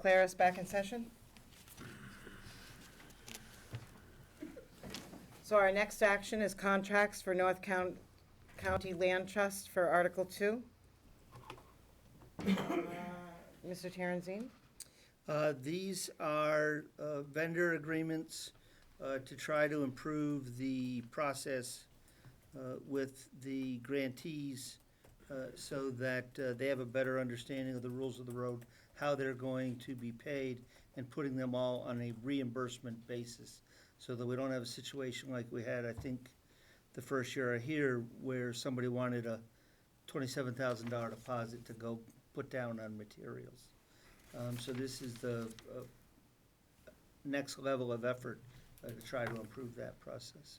declare us back in session. So our next action is contracts for North County Land Trust for Article 2. Mr. Terenzine? These are vendor agreements to try to improve the process with the grantees so that they have a better understanding of the rules of the road, how they're going to be paid, and putting them all on a reimbursement basis so that we don't have a situation like we had, I think, the first year here where somebody wanted a $27,000 deposit to go put down on materials. So this is the next level of effort to try to improve that process.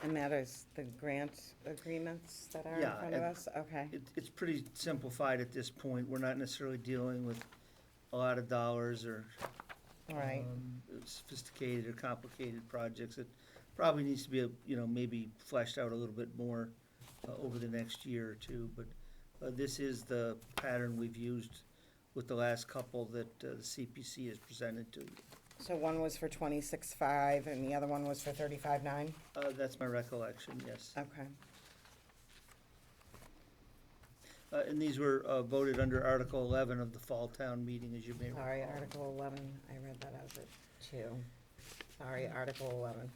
And that is the grant agreements that are in Yeah, front of us? Okay. It's pretty simplified at this point. We're not necessarily dealing with a lot of dollars or All right. sophisticated or complicated projects. It probably needs to be, maybe fleshed out a little bit more over the next year or two. But this is the pattern we've used with the last couple that the CPC has presented to you. So one was for 26.5 and the other one was for 35.9? That's my recollection, yes. Okay. And these were voted under Article 11 of the Fall Town Meeting, as you may recall. Sorry, Article 11, I read that as a 2. Sorry, Article 11.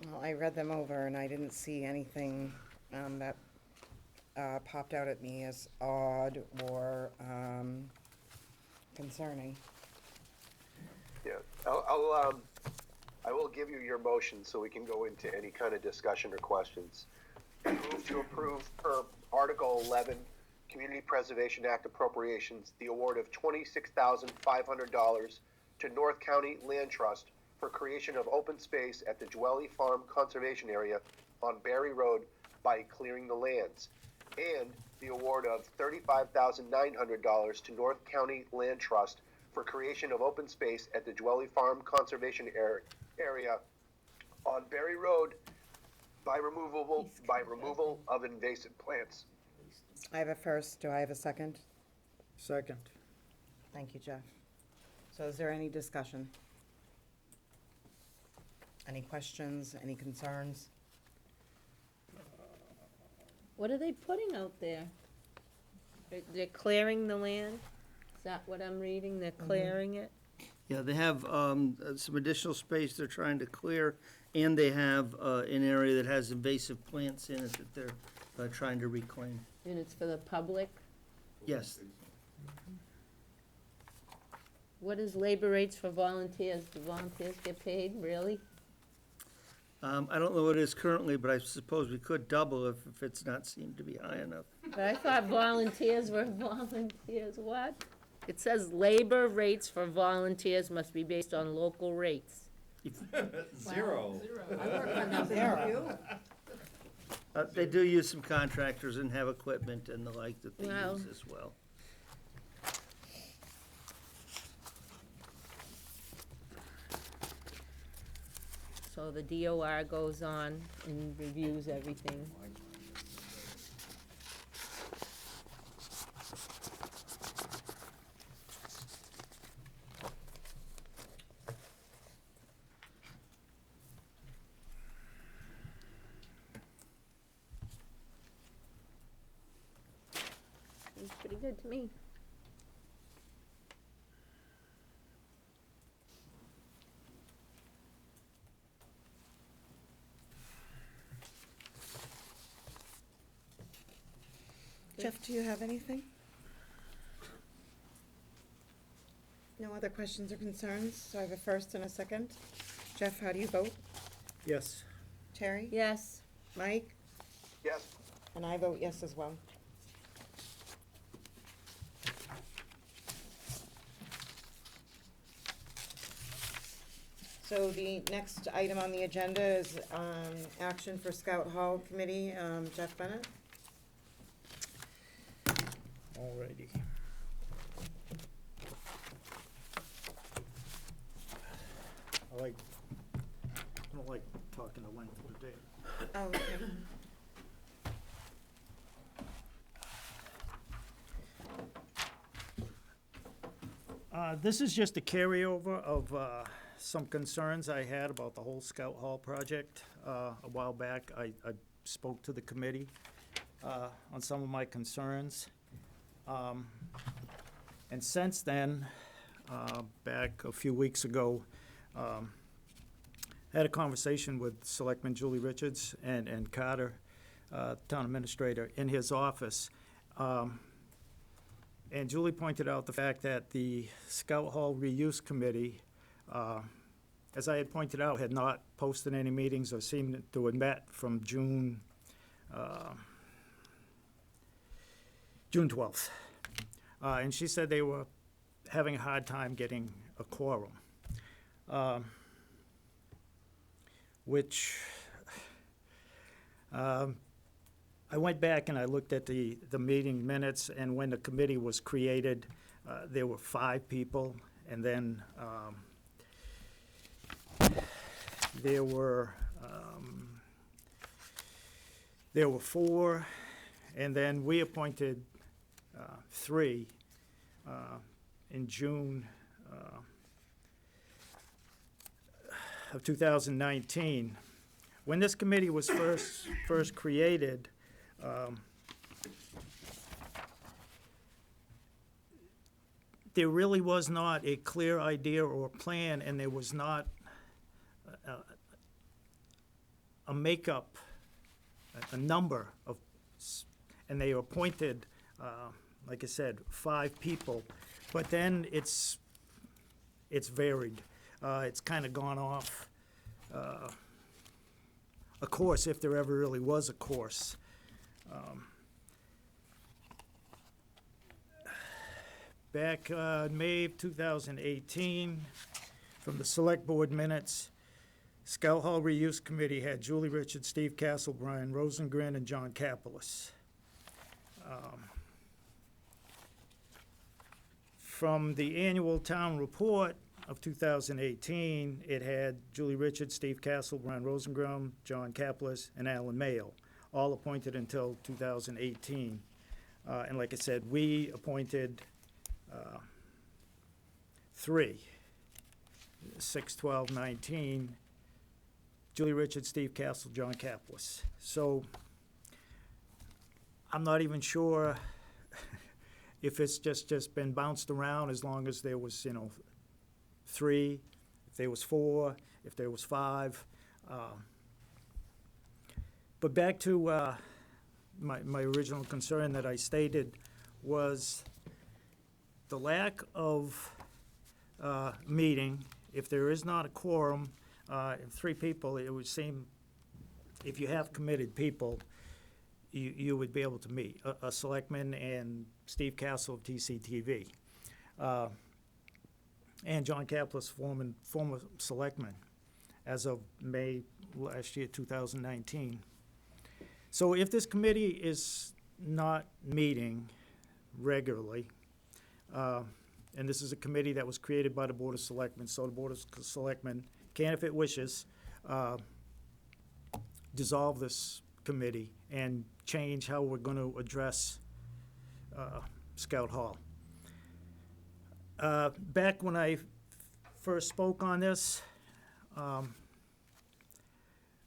Well, I read them over and I didn't see anything that popped out at me as odd or concerning. Yeah, I will give you your motion so we can go into any kind of discussion or questions. Move to approve per Article 11, Community Preservation Act appropriations, the award of $26,500 to North County Land Trust for creation of open space at the Dwelly Farm Conservation Area on Berry Road by clearing the lands, and the award of $35,900 to North County Land Trust for creation of open space at the Dwelly Farm Conservation Area on Berry Road by removal of invasive plants. I have a first. Do I have a second? Second. Thank you, Jeff. So is there any discussion? Any questions, any concerns? What are they putting out there? They're clearing the land? Is that what I'm reading? They're clearing it? Yeah, they have some additional space they're trying to clear, and they have an area that has invasive plants in it that they're trying to reclaim. And it's for the public? Yes. What is labor rates for volunteers? Do volunteers get paid, really? I don't know what it is currently, but I suppose we could double if it's not seemed to be high enough. But I thought volunteers were volunteers, what? It says labor rates for volunteers must be based on local rates. Zero. They do use some contractors and have equipment and the like that they Wow. use as well. So the DOR goes on and reviews everything. Seems pretty good to me. Jeff, do you have anything? No other questions or concerns? So I have a first and a second. Jeff, how do you vote? Yes. Terry? Yes. Mike? Yes. And I vote yes as well. So the next item on the agenda is action for Scout Hall Committee. Jeff Bennett? Alrighty. I don't like talking the length of the day. Oh, okay. This is just a carryover of some concerns I had about the whole Scout Hall project. A while back, I spoke to the committee on some of my concerns. And since then, back a few weeks ago, had a conversation with Selectman Julie Richards and Carter, Town Administrator, in his office. And Julie pointed out the fact that the Scout Hall Reuse Committee, as I had pointed out, had not posted any meetings or seemed to have met from June 12th. And she said they were having a hard time getting a quorum, which I went back and I looked at the meeting minutes, and when the committee was created, there were 5 people, and then there were 4, and then we appointed 3 in June of 2019. When this committee was first created, there really was not a clear idea or plan, and there was not a makeup, a number of, and they appointed, like I said, 5 people, but then it's varied. It's kind of gone off a course, if there ever really was a course. Back May of 2018, from the Select Board minutes, Scout Hall Reuse Committee had Julie Richards, Steve Castle, Brian Rosengren, and John Capelas. From the annual town report of 2018, it had Julie Richards, Steve Castle, Brian Rosengren, John Capelas, and Alan Mayo, all appointed until 2018. And like I said, we appointed 3, 6, 12, 19, Julie Richards, Steve Castle, John Capelas. So I'm not even sure if it's just been bounced around, as long as there was, 3, if there was 4, if there was 5. But back to my original concern that I stated was the lack of meeting. If there is not a quorum, 3 people, it would seem, if you have committed people, you would be able to meet. A selectman and Steve Castle of TCTV. And John Capelas, former selectman, as of May last year, 2019. So if this committee is not meeting regularly, and this is a committee that was created by the Board of Selectmen, so the Board of Selectmen can, if it wishes, dissolve this committee and change how we're going to address Scout Hall. Back when I first spoke on this,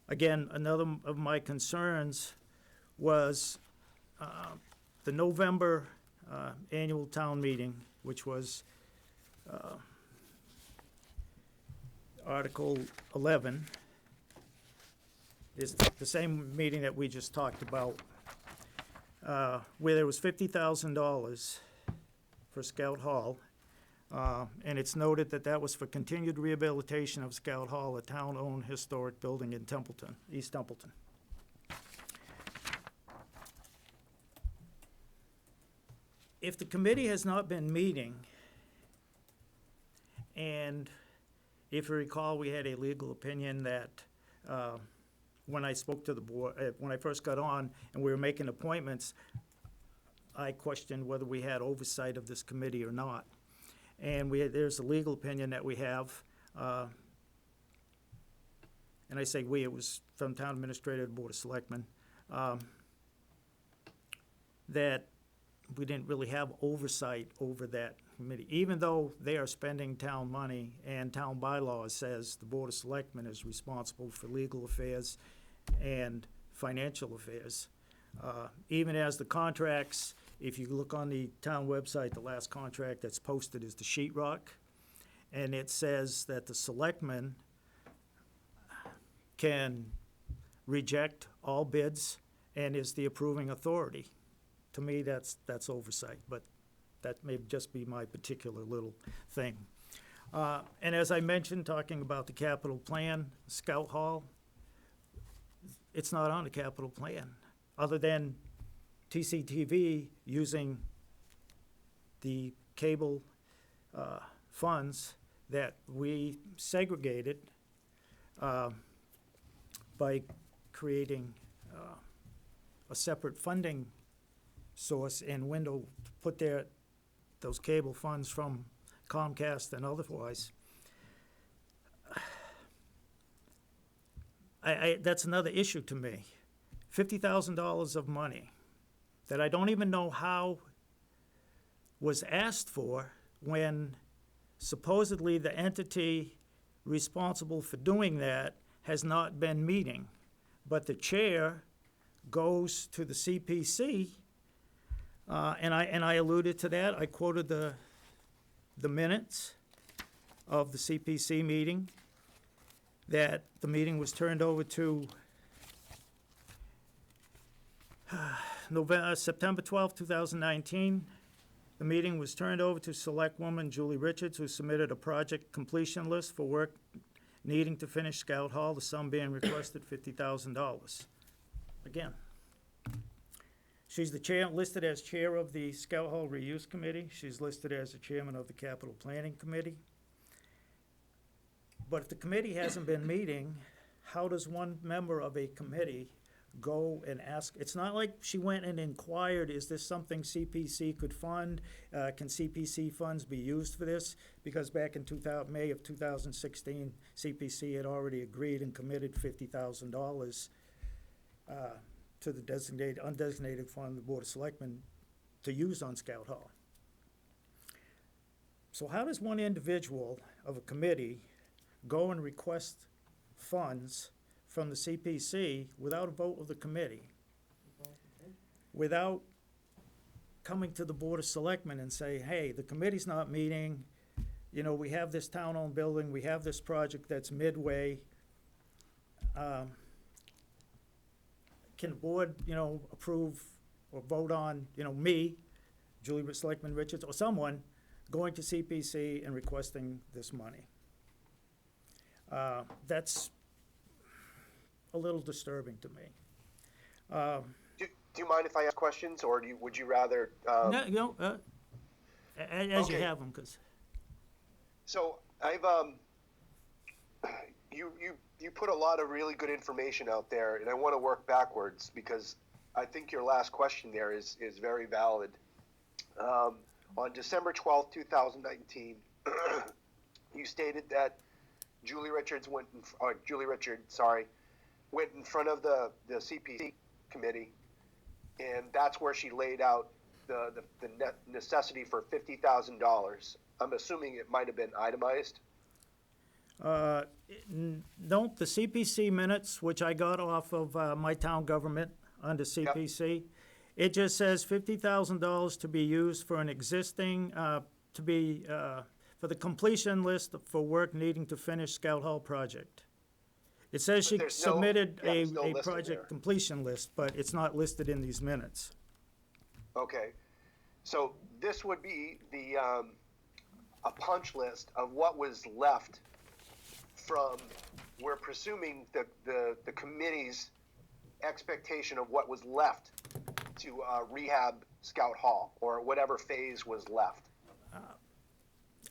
again, another of my concerns was the November annual town meeting, which was Article 11, is the same meeting that we just talked about, where there was $50,000 for Scout Hall. And it's noted that that was for continued rehabilitation of Scout Hall, a town-owned historic building in Templeton, East Templeton. If the committee has not been meeting, and if you recall, we had a legal opinion that when I spoke to the board, when I first got on and we were making appointments, I questioned whether we had oversight of this committee or not. And there's a legal opinion that we have, and I say we, it was from Town Administrator to Board of Selectmen, that we didn't really have oversight over that committee, even though they are spending town money and town bylaws says the Board of Selectmen is responsible for legal affairs and financial affairs. Even as the contracts, if you look on the town website, the last contract that's posted is the sheetrock, and it says that the selectmen can reject all bids and is the approving authority. To me, that's oversight, but that may just be my particular little thing. And as I mentioned, talking about the capital plan, Scout Hall, it's not on the capital plan, other than TCTV using the cable funds that we segregated by creating a separate funding source and window to put those cable funds from Comcast and otherwise. That's another issue to me. $50,000 of money that I don't even know how was asked for when supposedly the entity responsible for doing that has not been meeting. But the chair goes to the CPC, and I alluded to that. I quoted the minutes of the CPC meeting, that the meeting was turned over to September 12th, 2019. The meeting was turned over to Selectwoman Julie Richards, who submitted a project completion list for work needing to finish Scout Hall, the sum being requested $50,000. Again, she's the chair, listed as chair of the Scout Hall Reuse Committee. She's listed as the chairman of the Capital Planning Committee. But if the committee hasn't been meeting, how does one member of a committee go and ask? It's not like she went and inquired, is this something CPC could fund? Can CPC funds be used for this? Because back in May of 2016, CPC had already agreed and committed $50,000 to the undesignated fund of the Board of Selectmen to use on Scout Hall. So how does one individual of a committee go and request funds from the CPC without a vote of the committee, without coming to the Board of Selectmen and say, hey, the committee's not meeting, you know, we have this town-owned building, we have this project that's midway. Can the board, you know, approve or vote on, you know, me, Julie Selectman Richards, or someone going to CPC and requesting this money? That's a little disturbing to me. Do you mind if I ask questions, or would you rather? No, as you Okay. have them, because. So I've you put a lot of really good information out there, and I want to work backwards because I think your last question there is very valid. On December 12th, 2019, you stated that Julie Richards went in front of the CPC committee, and that's where she laid out the necessity for $50,000. I'm assuming it might have been itemized. No, the CPC minutes, which I got off of my town government under CPC, it just says $50,000 to be used for an existing, for the completion list for work needing to finish Scout Hall project. It says she submitted a project completion list, but it's not listed in these minutes. Okay, so this would be a punch list of what was left from, we're presuming the committee's expectation of what was left to rehab Scout Hall, or whatever phase was left.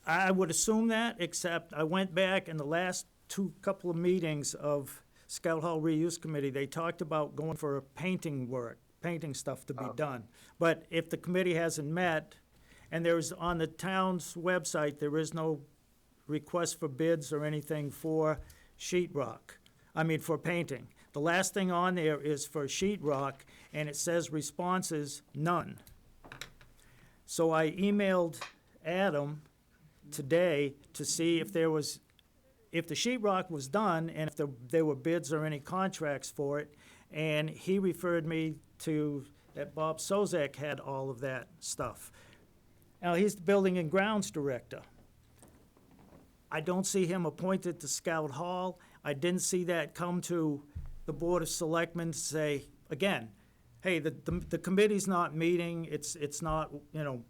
I would assume that, except I went back in the last couple of meetings of Scout Hall Reuse Committee, they talked about going for painting stuff to be done. But if the committee hasn't met, and there's, on the town's website, there is no request for bids or anything for sheetrock. for painting. The last thing on there is for sheet rock, and it says responses, none. So I emailed Adam today to see if there was, if the sheet rock was done and if there were bids or any contracts for it. And he referred me to, that Bob Sozak had all of that stuff. Now, he's the building and grounds director. I don't see him appointed to Scout Hall. I didn't see that come to the Board of Selectmen to say, again, hey, the committee's not meeting, it's not,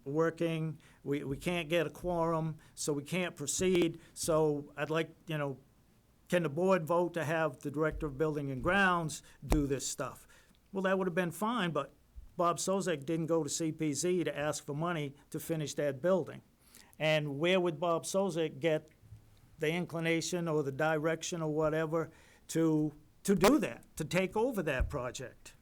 working, we can't get a quorum, so we can't proceed, so I'd like, can the board vote to have the Director of Building and Grounds do this stuff? Well, that would have been fine, but Bob Sozak didn't go to CPZ to ask for money to finish that building. And where would Bob Sozak get the inclination or the direction or whatever to do that, to take over that project?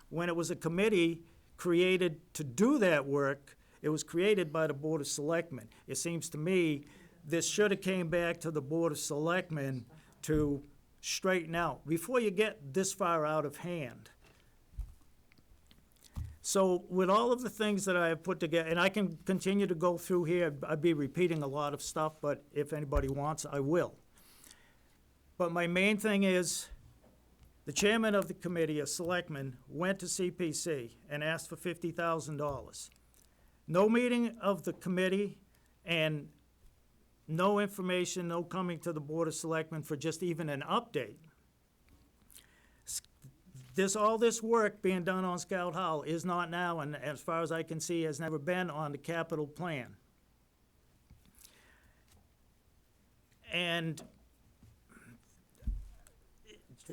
When it was a committee created to do that work, it was created by the Board of Selectmen. It seems to me this should have came back to the Board of Selectmen to straighten out before you get this far out of hand. So with all of the things that I have put together, and I can continue to go through here, I'd be repeating a lot of stuff, but if anybody wants, I will. But my main thing is, the chairman of the committee, a selectman, went to CPC and asked for $50,000. No meeting of the committee and no information, no coming to the Board of Selectmen for just even an update. All this work being done on Scout Hall is not now, and as far as I can see, has never been on the capital plan. And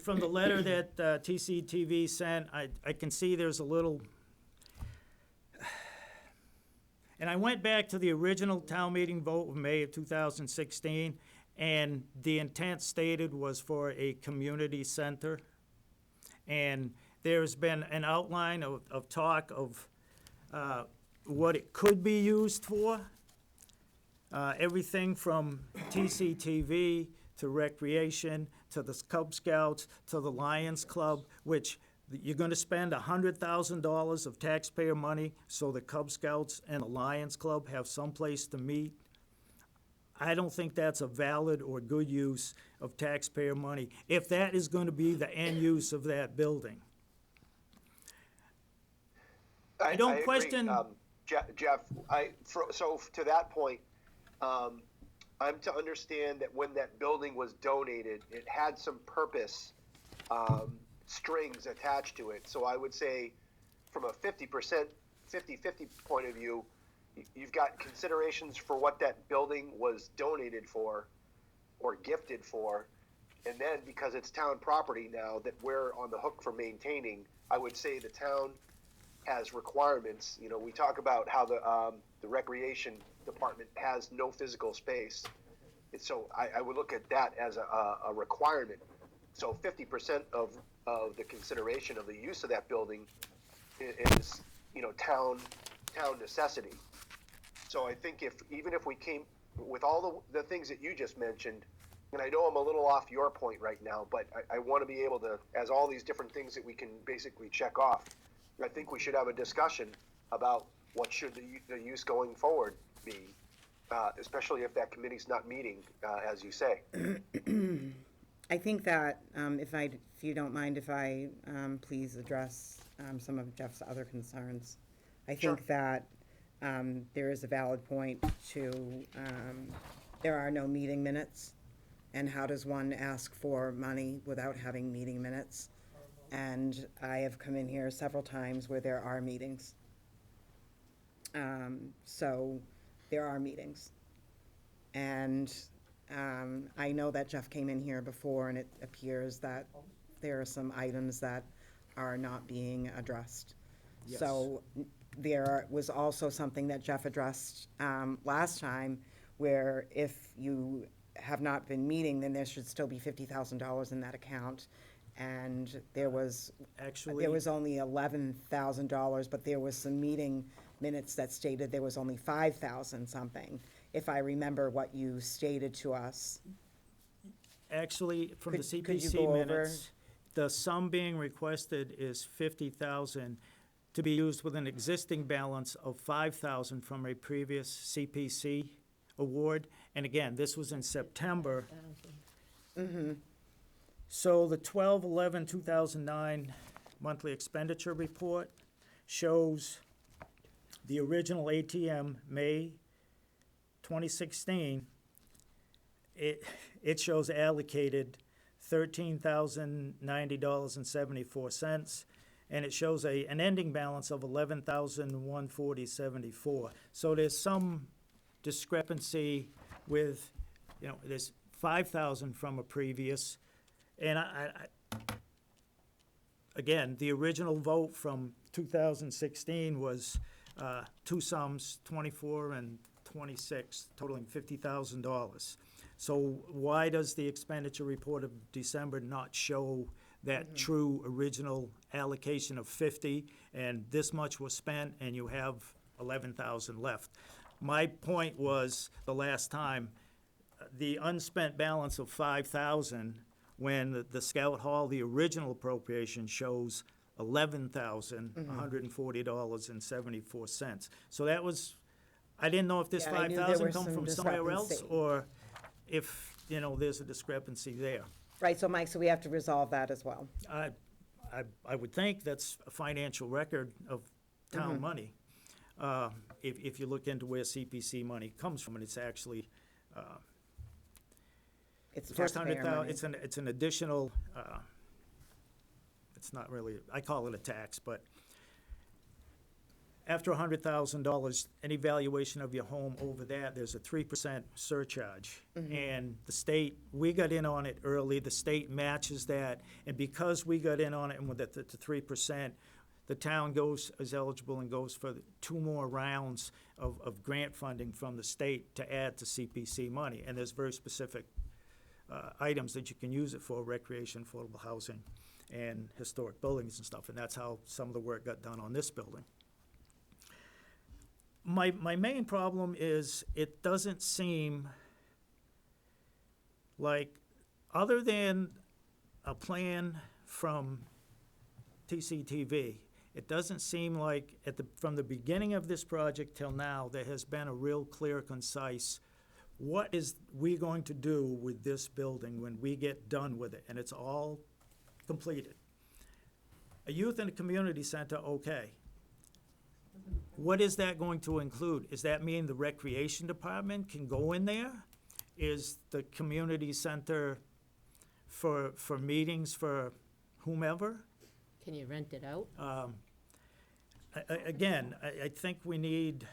from the letter that TCTV sent, I can see there's a little, and I went back to the original town meeting vote of May of 2016, and the intent stated was for a community center. And there's been an outline of talk of what it could be used for. Everything from TCTV to recreation, to the Cub Scouts, to the Lions Club, which you're gonna spend $100,000 of taxpayer money so the Cub Scouts and the Lions Club have someplace to meet. I don't think that's a valid or good use of taxpayer money, if that is gonna be the end use of that building. I don't agree. question- Jeff, so to that point, I'm to understand that when that building was donated, it had some purpose, strings attached to it. So I would say from a 50-50 point of view, you've got considerations for what that building was donated for or gifted for. And then because it's town property now that we're on the hook for maintaining, I would say the town has requirements. We talk about how the recreation department has no physical space. And so I would look at that as a requirement. So 50% of the consideration of the use of that building is, town necessity. So I think even if we came with all the things that you just mentioned, and I know I'm a little off your point right now, but I want to be able to, as all these different things that we can basically check off, I think we should have a discussion about what should the use going forward be, especially if that committee's not meeting, as you say. I think that, if you don't mind, if I please address some of Jeff's other concerns. I Sure. think that there is a valid point to, there are no meeting minutes, and how does one ask for money without having meeting minutes? And I have come in here several times where there are meetings. So there are meetings. And I know that Jeff came in here before, and it appears that there are some items that are not being addressed. Yes. So there was also something that Jeff addressed last time, where if you have not been meeting, then there should still be $50,000 in that account. And there was only $11,000, but there was some meeting minutes that stated there was only 5,000 something, if I remember what you stated to us. Actually, from the Could you CPC go over- minutes, the sum being requested is 50,000 to be used with an existing balance of 5,000 from a previous CPC award. And again, this was in September. So the 12/11/2009 monthly expenditure report shows the original ATM, May 2016. It shows allocated $13,090.74, and it shows an ending balance of $11,140.74. So there's some discrepancy with, there's 5,000 from a previous, and again, the original vote from 2016 was two sums, 24 and 26, totaling $50,000. So why does the expenditure report of December not show that true original allocation of 50, and this much was spent, and you have 11,000 left? My point was, the last time, the unspent balance of 5,000, when the Scout Hall, the original appropriation shows $11,140.74. So that was, I didn't know if this Yeah, I knew there 5,000 was come some from somewhere else, discrepancy. or if, there's a discrepancy there. Right, so Mike, so we have to resolve that as well. I would think that's a financial record of town money. If you look into where CPC money comes from, and it's actually, It's the first taxpayer 100,000, money. it's an additional, it's not really, I call it a tax, but after $100,000, any valuation of your home over that, there's a 3% surcharge. And the state, we got in on it early, the state matches that, and because we got in on it and with the 3%, the town is eligible and goes for 2 more rounds of grant funding from the state to add to CPC money. And there's very specific items that you can use it for: recreation, affordable housing, and historic buildings and stuff. And that's how some of the work got done on this building. My main problem is it doesn't seem like, other than a plan from TCTV, it doesn't seem like from the beginning of this project till now, there has been a real clear, concise, what is we going to do with this building when we get done with it, and it's all completed. A youth and a community center, okay. What is that going to include? Does that mean the recreation department can go in there? Is the community center for meetings for whomever? Can you rent it out? Again, I think we need,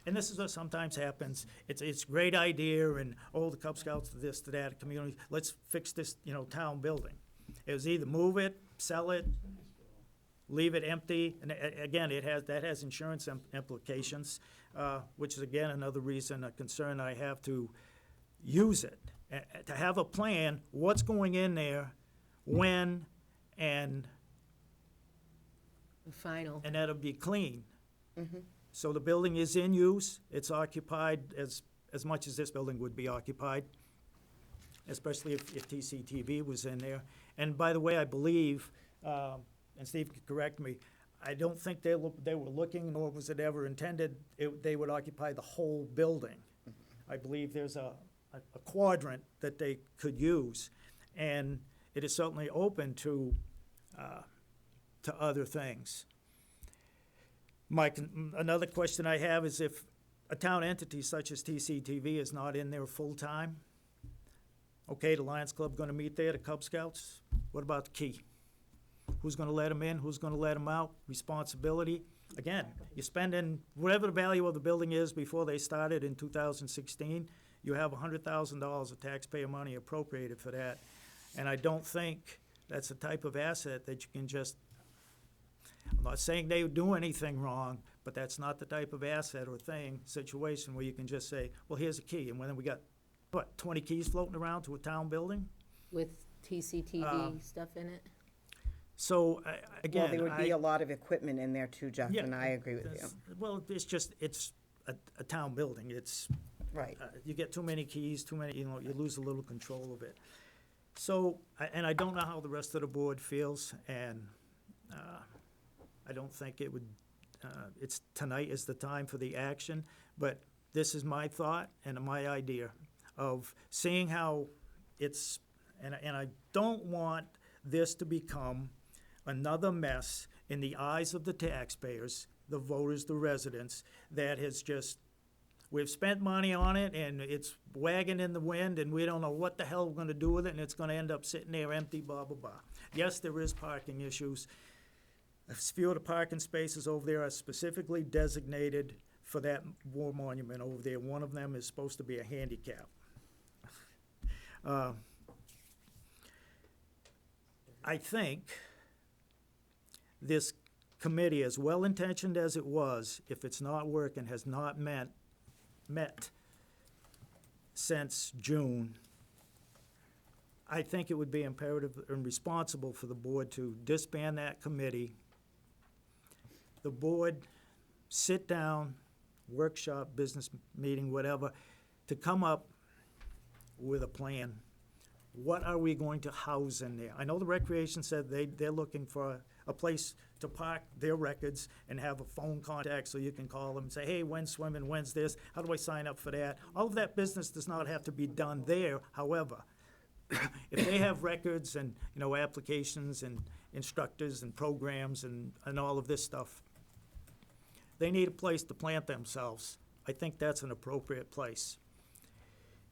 and this is what sometimes happens, it's a great idea, and, the Cub Scouts to this, to that, community, let's fix this, town building. It was either move it, sell it, leave it empty, and again, that has insurance implications, which is again another reason, a concern I have to use it. To have a plan, what's going in there, when, and Final. that'll be clean. So the building is in use, it's occupied as much as this building would be occupied, especially if TCTV was in there. And by the way, I believe, and Steve could correct me, I don't think they were looking, nor was it ever intended, they would occupy the whole building. I believe there's a quadrant that they could use, and it is certainly open to other things. Another question I have is, if a town entity such as TCTV is not in there full-time, okay, the Lions Club gonna meet there, the Cub Scouts, what about the key? Who's gonna let them in, who's gonna let them out, responsibility? Again, you're spending whatever the value of the building is before they started in 2016, you have $100,000 of taxpayer money appropriated for that. And I don't think that's the type of asset that you can just, I'm not saying they would do anything wrong, but that's not the type of asset or situation where you can just say, well, here's a key, and when we got, 20 keys floating around to a town building? With TCTV stuff in it? So, Well, again, there would be a lot of equipment in there too, Jeff, Yeah, and I agree with you. Well, it's a town building, it's Right. You get too many keys, you lose a little control of it. So, and I don't know how the rest of the board feels, and I don't think it would, it's, tonight is the time for the action, but this is my thought and my idea of seeing how it's, and I don't want this to become another mess in the eyes of the taxpayers, the voters, the residents, that has just, we've spent money on it, and it's wagging in the wind, and we don't know what the hell we're gonna do with it, and it's gonna end up sitting there empty, blah, blah, blah. Yes, there is parking issues. A few of the parking spaces over there are specifically designated for that war monument over there. One of them is supposed to be a handicap. I think this committee, as well-intentioned as it was, if it's not working, has not met since June. I think it would be imperative and responsible for the board to disband that committee. The board sit down, workshop, business meeting, whatever, to come up with a plan. What are we going to house in there? I know the recreation said they're looking for a place to park their records and have a phone contact so you can call them and say, hey, when's swimming, when's this, how do I sign up for that? All of that business does not have to be done there. However, if they have records and, applications and instructors and programs and all of this stuff, they need a place to plant themselves. I think that's an appropriate place.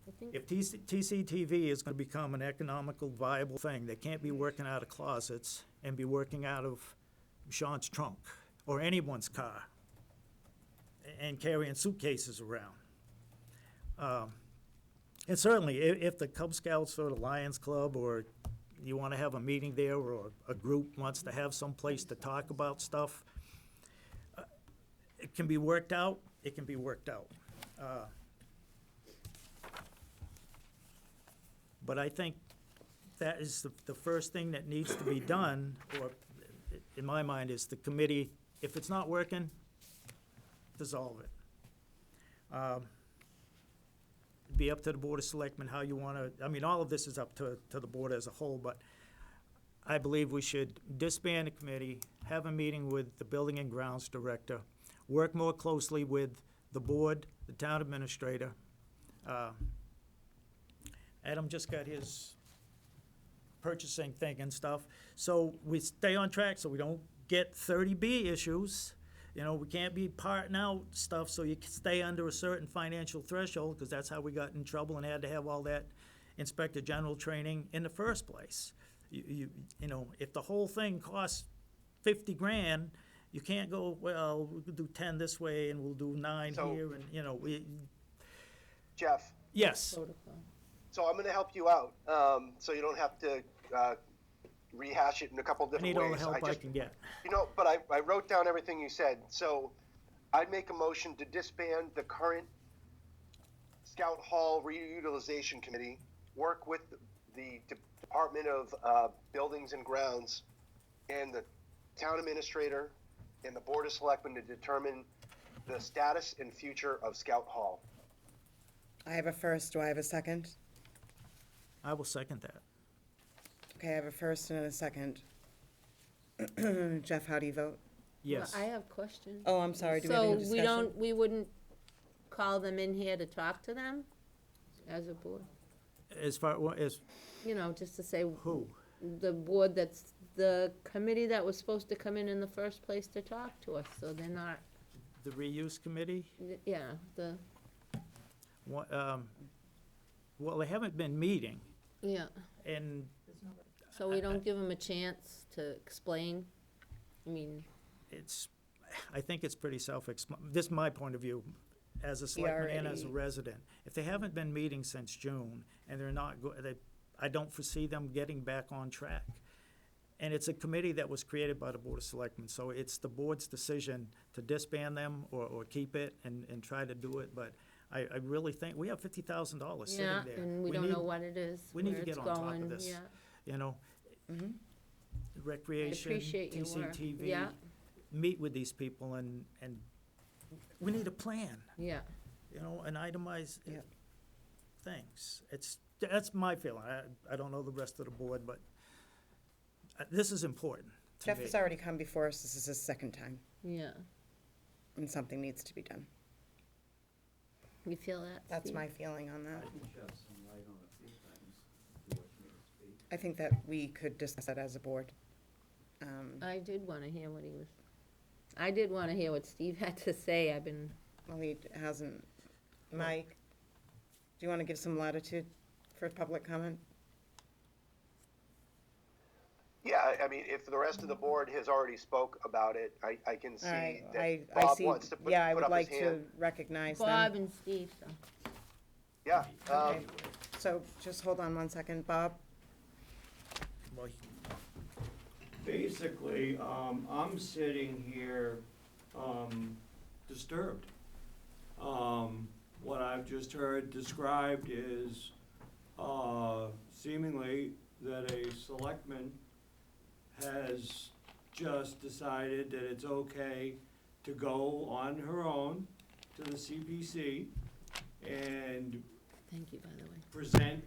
I think, If TCTV is gonna become an economical, viable thing, they can't be working out of closets and be working out of Sean's trunk or anyone's car and carrying suitcases around. And certainly, if the Cub Scouts or the Lions Club, or you wanna have a meeting there, or a group wants to have some place to talk about stuff, it can be worked out, it can be worked out. But I think that is the first thing that needs to be done, or in my mind, is the committee, if it's not working, dissolve it. It'd be up to the Board of Selectmen how you wanna, all of this is up to the board as a whole, but I believe we should disband the committee, have a meeting with the Building and Grounds Director, work more closely with the board, the town administrator. Adam just got his purchasing thing and stuff, so we stay on track so we don't get 30B issues. We can't be parting out stuff so you can stay under a certain financial threshold, because that's how we got in trouble and had to have all that Inspector General training in the first place. If the whole thing costs 50 grand, you can't go, well, we could do 10 this way and we'll do 9 So- here, and, Jeff, yes. protocol. so I'm gonna help you out, so you don't have to, rehash it in a couple I different need all the ways. help I just- can get. But I wrote down everything you said, so I'd make a motion to disband the current Scout Hall Reutilization Committee, work with the Department of Buildings and Grounds and the Town Administrator and the Board of Selectmen to determine the status and future of Scout Hall. I have a first, do I have a second? I will second that. Okay, I have a first and a second. Jeff, how do you vote? Yes. Well, I have questions. Oh, I'm sorry, do we have any So discussion? we wouldn't call them in here to talk to them as a board? As far as Just to say, who? the board the committee that was supposed to come in the first place to talk to us, so they're not, The reuse committee? What, well, they haven't been meeting, and So we don't give them a chance to explain? I think it's pretty this is my point of view, as a selectman and as a already- resident. If they haven't been meeting since June, and they're not, I don't foresee them getting back on track. And it's a committee that was created by the Board of Selectmen, so it's the board's decision to disband them or keep it and try to do it, but I really think, we have $50,000 sitting Yeah, there. and we don't know what it is, we need where to it's get on top of going, this. yeah. I Recreation, appreciate your work. TCTV, Yeah, meet with these people and we need a plan. yeah. you know, and itemize Yeah. things. That's my feeling. I don't know the rest of the board, but this is important to Jeff me. has already come before us, this is his second time, Yeah. and something needs to be done. You feel that, That's Steve? my feeling on that. I can shed some light on a few things, if you wish me to speak. I think that we could discuss that as a board. I did want to hear what he was, I did want to hear what Steve had to say. I've been, Well, he hasn't. Mike, do you want to give some latitude for public comment? Yeah, I mean, if the rest of the board has already spoke about it, I can see I that Bob see, wants to put yeah, I put would up like his to hand. recognize Bob them. and Steve, so. Yeah, Okay. So just hold on one second, Bob. Well, Basically, I'm sitting here, disturbed. What I've just heard described is, seemingly that a selectman has just decided that it's okay to go on her own to the CPC and Thank you, by the way. present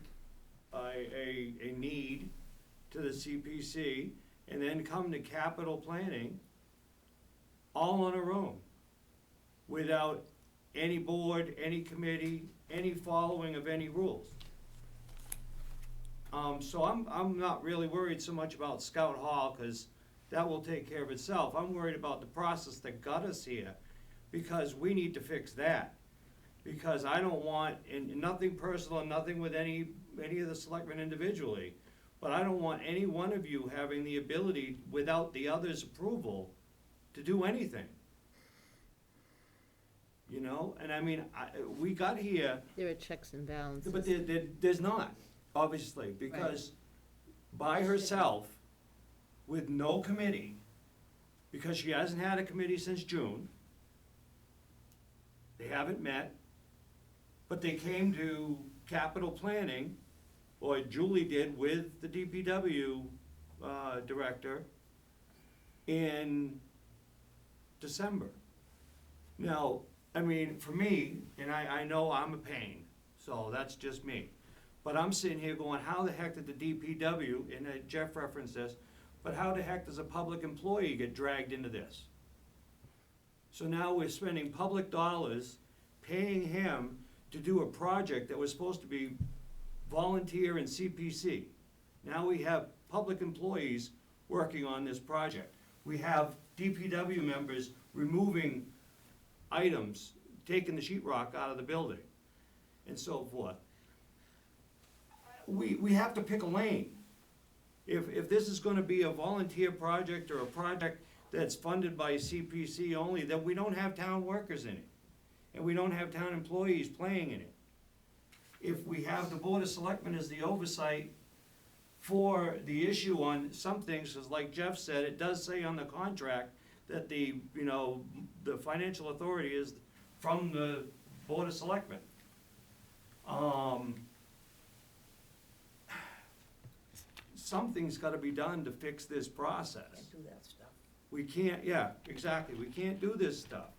a need to the CPC, and then come to capital planning all on her own, without any board, any committee, any following of any rules. So I'm not really worried so much about Scout Hall, cause that will take care of itself. I'm worried about the process that got us here, because we need to fix that. Because I don't want, and nothing personal, nothing with any of the selectmen individually, but I don't want any one of you having the ability, without the other's approval, to do anything. You know, and I mean, we got here, There are checks and balances. but there's not, obviously, because by herself, with no committee, because she hasn't had a committee since June, they haven't met, but they came to capital planning, or Julie did with the DPW director, in December. Now, I mean, for me, and I know I'm a pain, so that's just me. But I'm sitting here going, how the heck did the DPW, and Jeff referenced this, but how the heck does a public employee get dragged into this? So now we're spending public dollars paying him to do a project that was supposed to be volunteer and CPC. Now we have public employees working on this project. We have DPW members removing items, taking the sheetrock out of the building, and so forth. We have to pick a lane. If this is gonna be a volunteer project or a project that's funded by CPC only, then we don't have town workers in it. And we don't have town employees playing in it. If we have the Board of Selectmen as the oversight for the issue on some things, because like Jeff said, it does say on the contract that the financial authority is from the Board of Selectmen. Something's gotta be done to fix this process. do that stuff. We can't, yeah, exactly, we can't do this stuff.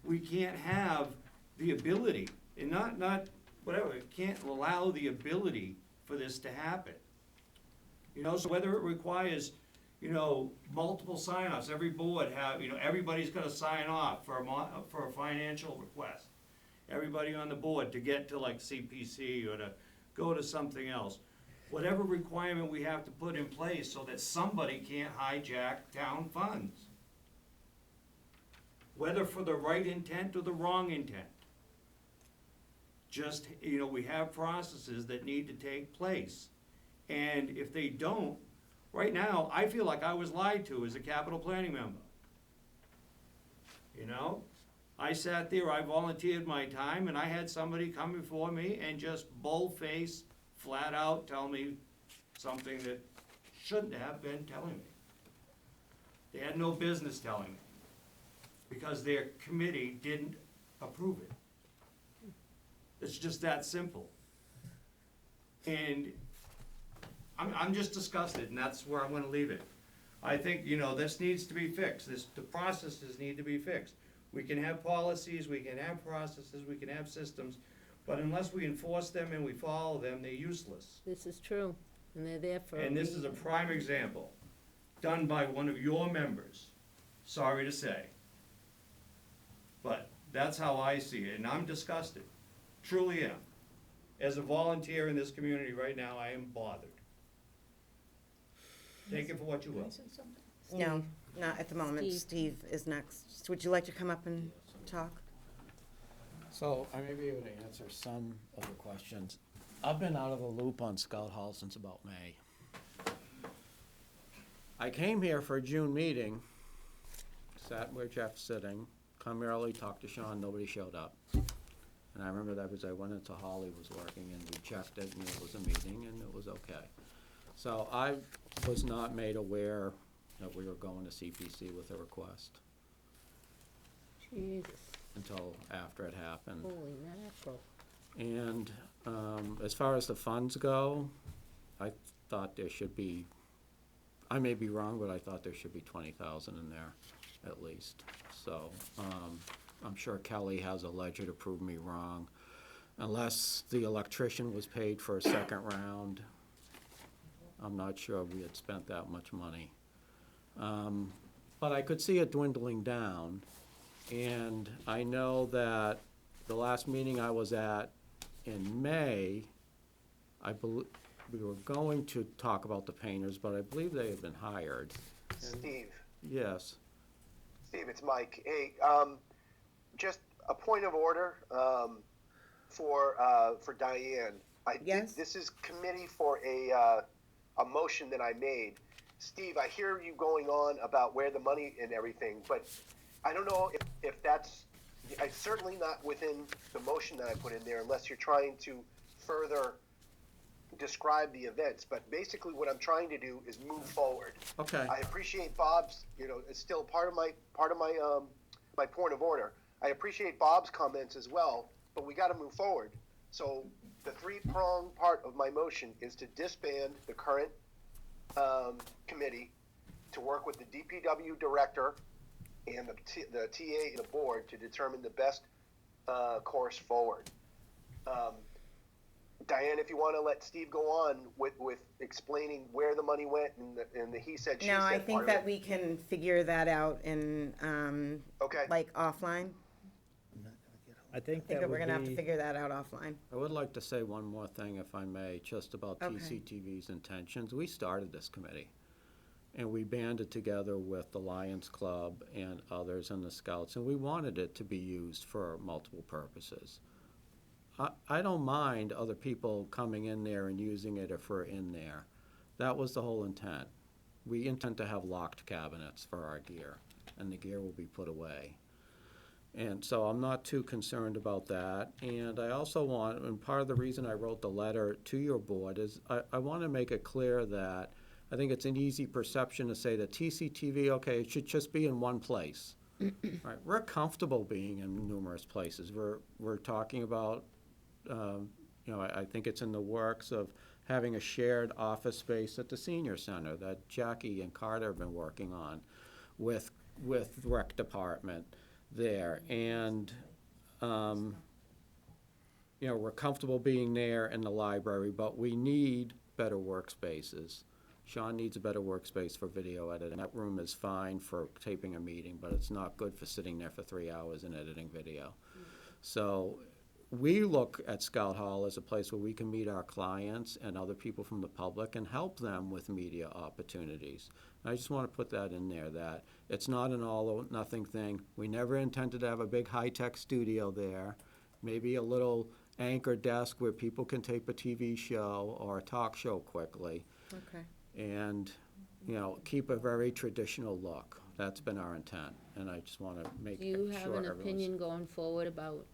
We can't have the ability, and not, whatever, we can't allow the ability for this to happen. You know, so whether it requires, multiple sign-offs, every board have, everybody's gotta sign off for a financial request. Everybody on the board to get to like CPC or to go to something else. Whatever requirement we have to put in place so that somebody can't hijack town funds. Whether for the right intent or the wrong intent. Just, we have processes that need to take place. And if they don't, right now, I feel like I was lied to as a capital planning member. I sat there, I volunteered my time, and I had somebody come before me and just bull-face, flat out tell me something that shouldn't have been telling me. They had no business telling me, because their committee didn't approve it. It's just that simple. And I'm just disgusted, and that's where I'm gonna leave it. I think, this needs to be fixed, the processes need to be fixed. We can have policies, we can have processes, we can have systems, but unless we enforce them and we follow them, they're useless. This is true, and they're there for a And this is a reason. prime example, done by one of your members, sorry to say. But that's how I see it, and I'm disgusted, truly am. As a volunteer in this community right now, I am bothered. Take it for what you will. No, not at the moment. Steve. Steve is next. Would you like to come up and talk? So I may be able to answer some of the questions. I've been out of the loop on Scout Hall since about May. I came here for a June meeting, sat where Jeff's sitting, come early, talked to Sean, nobody showed up. And I remember that because I went into Holly was working and we checked it and it was a meeting and it was okay. So I was not made aware that we were going to CPC with a request Jesus, until after it happened. holy mackerel. And as far as the funds go, I thought there should be, I may be wrong, but I thought there should be 20,000 in there at least. So I'm sure Kelly has a ledger to prove me wrong. Unless the electrician was paid for a second round, I'm not sure we had spent that much money. But I could see it dwindling down. And I know that the last meeting I was at in May, I believe, we were going to talk about the painters, but I believe they had been hired. Steve, Yes. Steve, it's Mike. Hey, just a point of order for Diane. Yes? This is committee for a motion that I made. Steve, I hear you going on about where the money and everything, but I don't know if that's, it's certainly not within the motion that I put in there unless you're trying to further describe the events. But basically what I'm trying to do is move forward. Okay. I appreciate Bob's, it's still part of my my point of order. I appreciate Bob's comments as well, but we got to move forward. So the three-prong part of my motion is to disband the current committee, to work with the DPW director and the TA and the board to determine the best course forward. Diane, if you want to let Steve go on with explaining where the money went and the he said, she said No, I part think of that it. we can figure that out in, Okay. like, offline. I think I think that we're gonna have to figure that out offline. I would like to say one more thing, if I may, just about Okay. TCTV's intentions. We started this committee, and we banded together with the Lions Club and others and the Scouts, and we wanted it to be used for multiple purposes. I don't mind other people coming in there and using it if we're in there. That was the whole intent. We intend to have locked cabinets for our gear, and the gear will be put away. And so I'm not too concerned about that. And I also want, and part of the reason I wrote the letter to your board is I want to make it clear that I think it's an easy perception to say that TCTV, okay, it should just be in one place. Right? We're comfortable being in numerous places. We're talking about, I think it's in the works of having a shared office space at the senior center that Jackie and Carter have been working on with the rec department there. And, we're comfortable being there in the library, but we need better workspaces. Sean needs a better workspace for video editing. That room is fine for taping a meeting, but it's not good for sitting there for 3 hours and editing video. So we look at Scout Hall as a place where we can meet our clients and other people from the public and help them with media opportunities. And I just want to put that in there, that it's not an all or nothing thing. We never intended to have a big high-tech studio there, maybe a little anchor desk where people can tape a TV show or a talk show quickly. Okay. And, keep a very traditional look. That's been our intent, and I just want to make Do sure you have an everyone's. opinion going forward about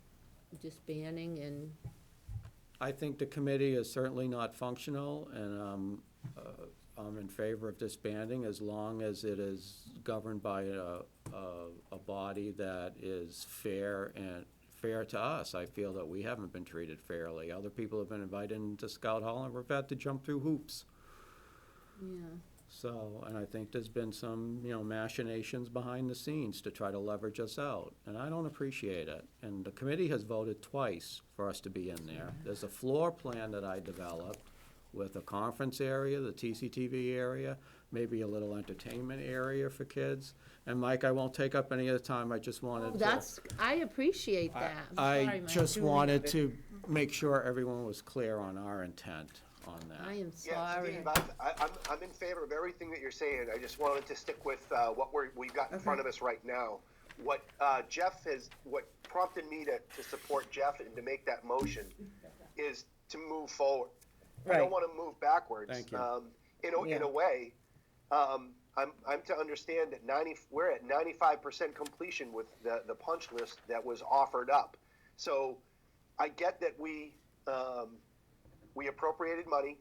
disbanding and, I think the committee is certainly not functional, and I'm in favor of disbanding as long as it is governed by a body that is fair to us. I feel that we haven't been treated fairly. Other people have been invited into Scout Hall, and we've had to jump through hoops. yeah, So, and I think there's been some, machinations behind the scenes to try to leverage us out, and I don't appreciate it. And the committee has voted twice for us to be in there. There's a floor plan that I developed with a conference area, the TCTV area, maybe a little entertainment area for kids. And Mike, I won't take up any of the time, I just wanted to. I appreciate that. I'm sorry, I Mike. just Duly wanted noted. to make sure everyone was clear on our intent on that. I am Yeah, sorry. Steve, I'm in favor of everything that you're saying. I just wanted to stick with what we've got in front of us right now. What what prompted me to support Jeff and to make that motion is to move forward. I Right. don't want to move backwards. Thank you. In a way, I'm to understand that we're at 95% completion with the punch list that was offered up. So I get that we appropriated money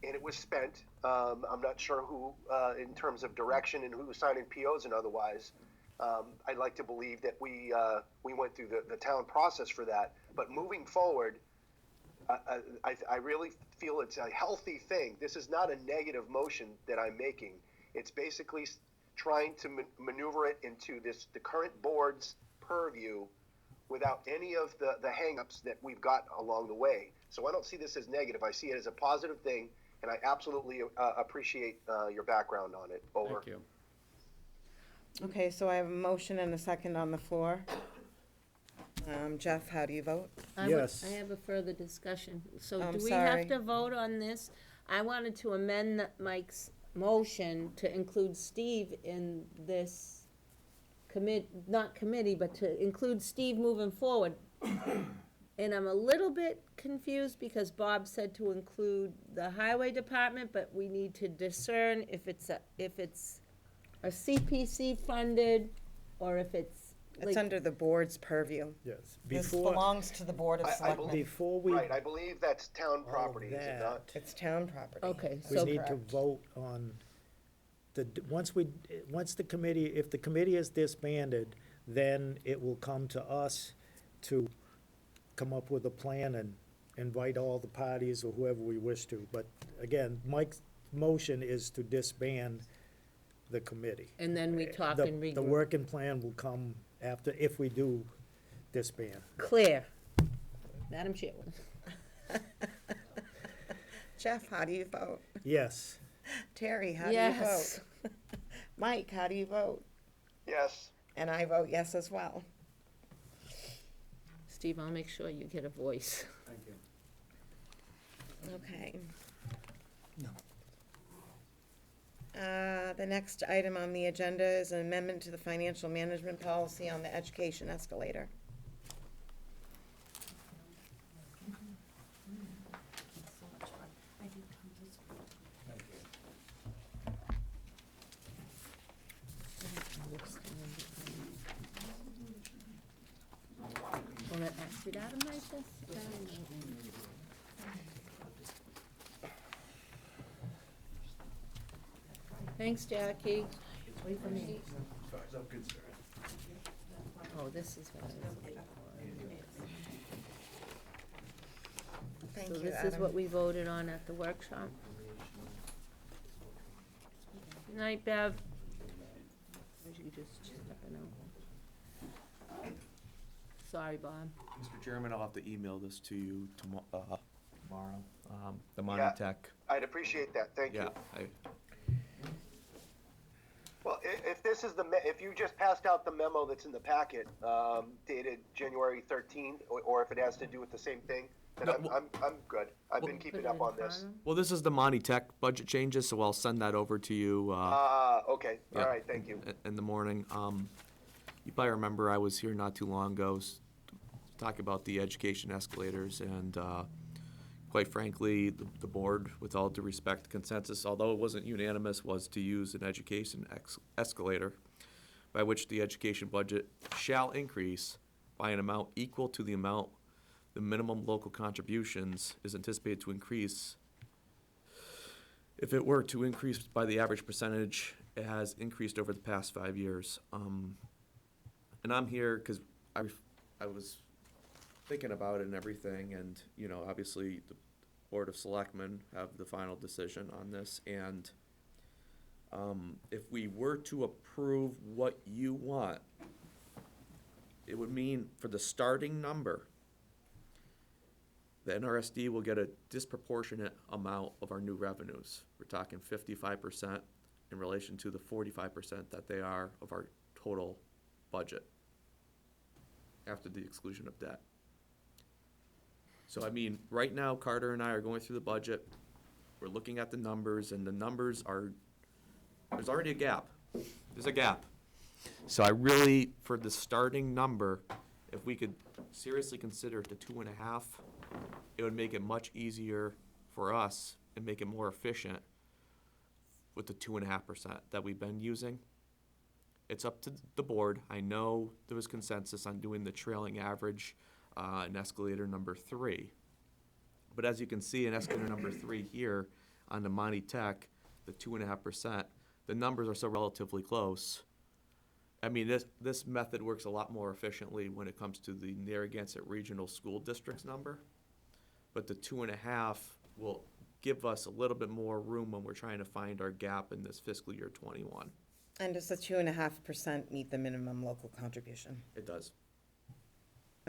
and it was spent. I'm not sure who, in terms of direction and who was signing POs and otherwise. I'd like to believe that we went through the town process for that. But moving forward, I really feel it's a healthy thing. This is not a negative motion that I'm making. It's basically trying to maneuver it into the current board's purview without any of the hangups that we've got along the way. So I don't see this as negative. I see it as a positive thing, and I absolutely appreciate your background on it. Over. Thank you. Okay, so I have a motion and a second on the floor. Jeff, how do you vote? Yes. I have a further discussion. So I'm do we sorry. have to vote on this? I wanted to amend Mike's motion to include Steve in this not committee, but to include Steve moving forward. And I'm a little bit confused because Bob said to include the highway department, but we need to discern if it's a CPC funded or if it's It's like, under the board's purview. Yes. This Before, belongs to the Board of I Selectmen. before we, Right, I believe that's town property, is it that. not? It's town property. Okay, we so- need to Correct. vote on once the committee, if the committee is disbanded, then it will come to us to come up with a plan and invite all the parties or whoever we wish to. But again, Mike's motion is to disband the committee. and then we talk The- and regroup. The working plan will come after, if we do disband. Clear. Madam Chairwoman. Jeff, how do you vote? Yes. Terry, how do you Yes. vote? Mike, how do you vote? Yes. And I vote yes as well. Steve, I'll make sure you get a voice. Thank you. Okay. The next item on the agenda is an amendment to the financial management policy on the education escalator. Want to ask you that, like this? Thanks, Jackie. Wait for me. Oh, this is what I was looking for. Thank So you, this is Adam. what we voted on at the workshop. Good night, Bev. You just stepping out. Sorry, Bob. Mr. Chairman, I'll have to email this to you tomorrow. The Yeah. Monty Tech. I'd appreciate that, thank you. Yeah, Well, if this is if you just passed out the memo that's in the packet, dated January 13th, or if it has to do with the same thing, then No, I'm good. I've been Put keeping it up in on front this. of 'em. well, this is the Monty Tech budget changes, so I'll send that over to you, Okay, all yeah, right, thank you. in the morning. You probably remember I was here not too long ago, talking about the education escalators, and, quite frankly, the board, with all due respect, consensus, although it wasn't unanimous, was to use an education escalator by which the education budget shall increase by an amount equal to the amount the minimum local contributions is anticipated to increase if it were to increase by the average percentage it has increased over the past 5 years. And I'm here because I was thinking about it and everything, and, obviously, the Board of Selectmen have the final decision on this, and If we were to approve what you want, it would mean for the starting number, the NRSD will get a disproportionate amount of our new revenues. We're talking 55% in relation to the 45% that they are of our total budget after the exclusion of debt. So I mean, right now, Carter and I are going through the budget. We're looking at the numbers, and the numbers are, there's already a gap. There's a gap. So I really, for the starting number, if we could seriously consider the 2.5, it would make it much easier for us and make it more efficient with the 2.5% that we've been using. It's up to the board. I know there was consensus on doing the trailing average in escalator number 3. But as you can see in escalator number 3 here on the Monty Tech, the 2.5%, the numbers are so relatively close. I mean, this method works a lot more efficiently when it comes to the Narragansett Regional School District's number. But the 2.5 will give us a little bit more room when we're trying to find our gap in this fiscal year 21. And does the 2.5% meet the minimum local contribution? It does.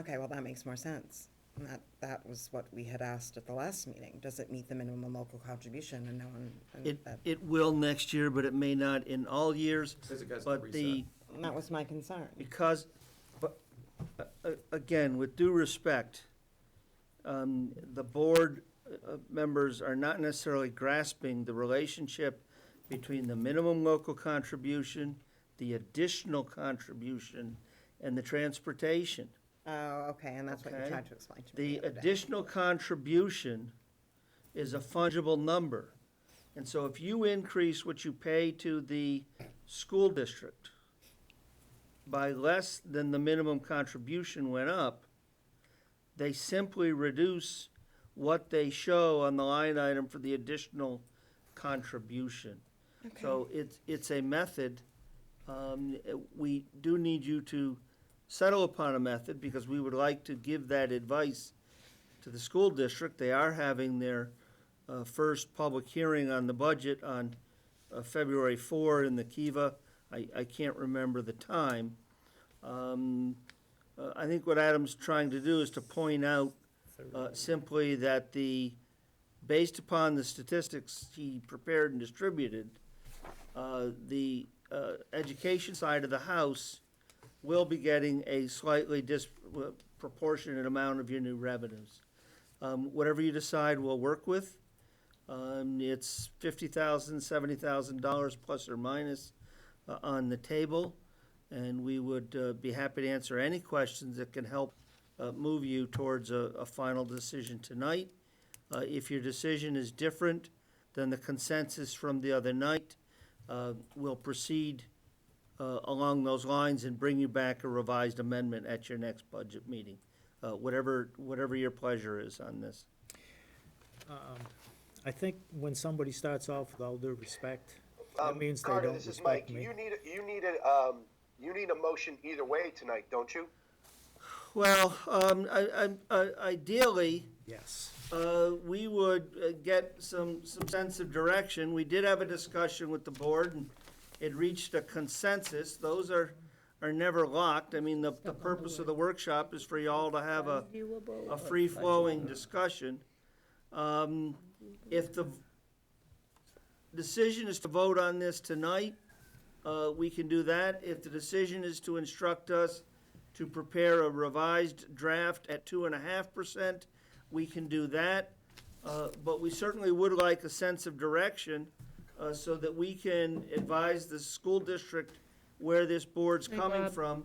Okay, well, that makes more sense. And that was what we had asked at the last meeting. Does it meet the minimum local contribution? And no one, and It will next year, but it may not in all years. Says it gets But the, that was my concern. because, but, again, with due respect, the board members are not necessarily grasping the relationship between the minimum local contribution, the additional contribution, and the transportation. Oh, okay, and that's what you Okay. tried to explain to me The other day. additional contribution is a fungible number. And so if you increase what you pay to the school district by less than the minimum contribution went up, they simply reduce what they show on the line item for the additional contribution. So it's a method. We do need you to settle upon a method because we would like to give that advice to the school district. They are having their first public hearing on the budget on February 4 in the Kiva. I can't remember the time. I think what Adam's trying to do is to point out simply that based upon the statistics he prepared and distributed, the education side of the house will be getting a slightly disproportionate amount of your new revenues. Whatever you decide we'll work with. It's $50,000, $70,000 plus or minus on the table. And we would be happy to answer any questions that can help move you towards a final decision tonight. If your decision is different than the consensus from the other night, we'll proceed along those lines and bring you back a revised amendment at your next budget meeting. Whatever your pleasure is on this. I think when somebody starts off with all due respect, that means they Carter, don't this is Mike. respect me. You need a motion either way tonight, don't you? Well, ideally, Yes. we would get some sense of direction. We did have a discussion with the board, and it reached a consensus. Those are never locked. I mean, the purpose of the workshop is for y'all to have a free-flowing discussion. If the decision is to vote on this tonight, we can do that. If the decision is to instruct us to prepare a revised draft at 2.5%, we can do that. But we certainly would like a sense of direction so that we can advise the school district where this board's coming from,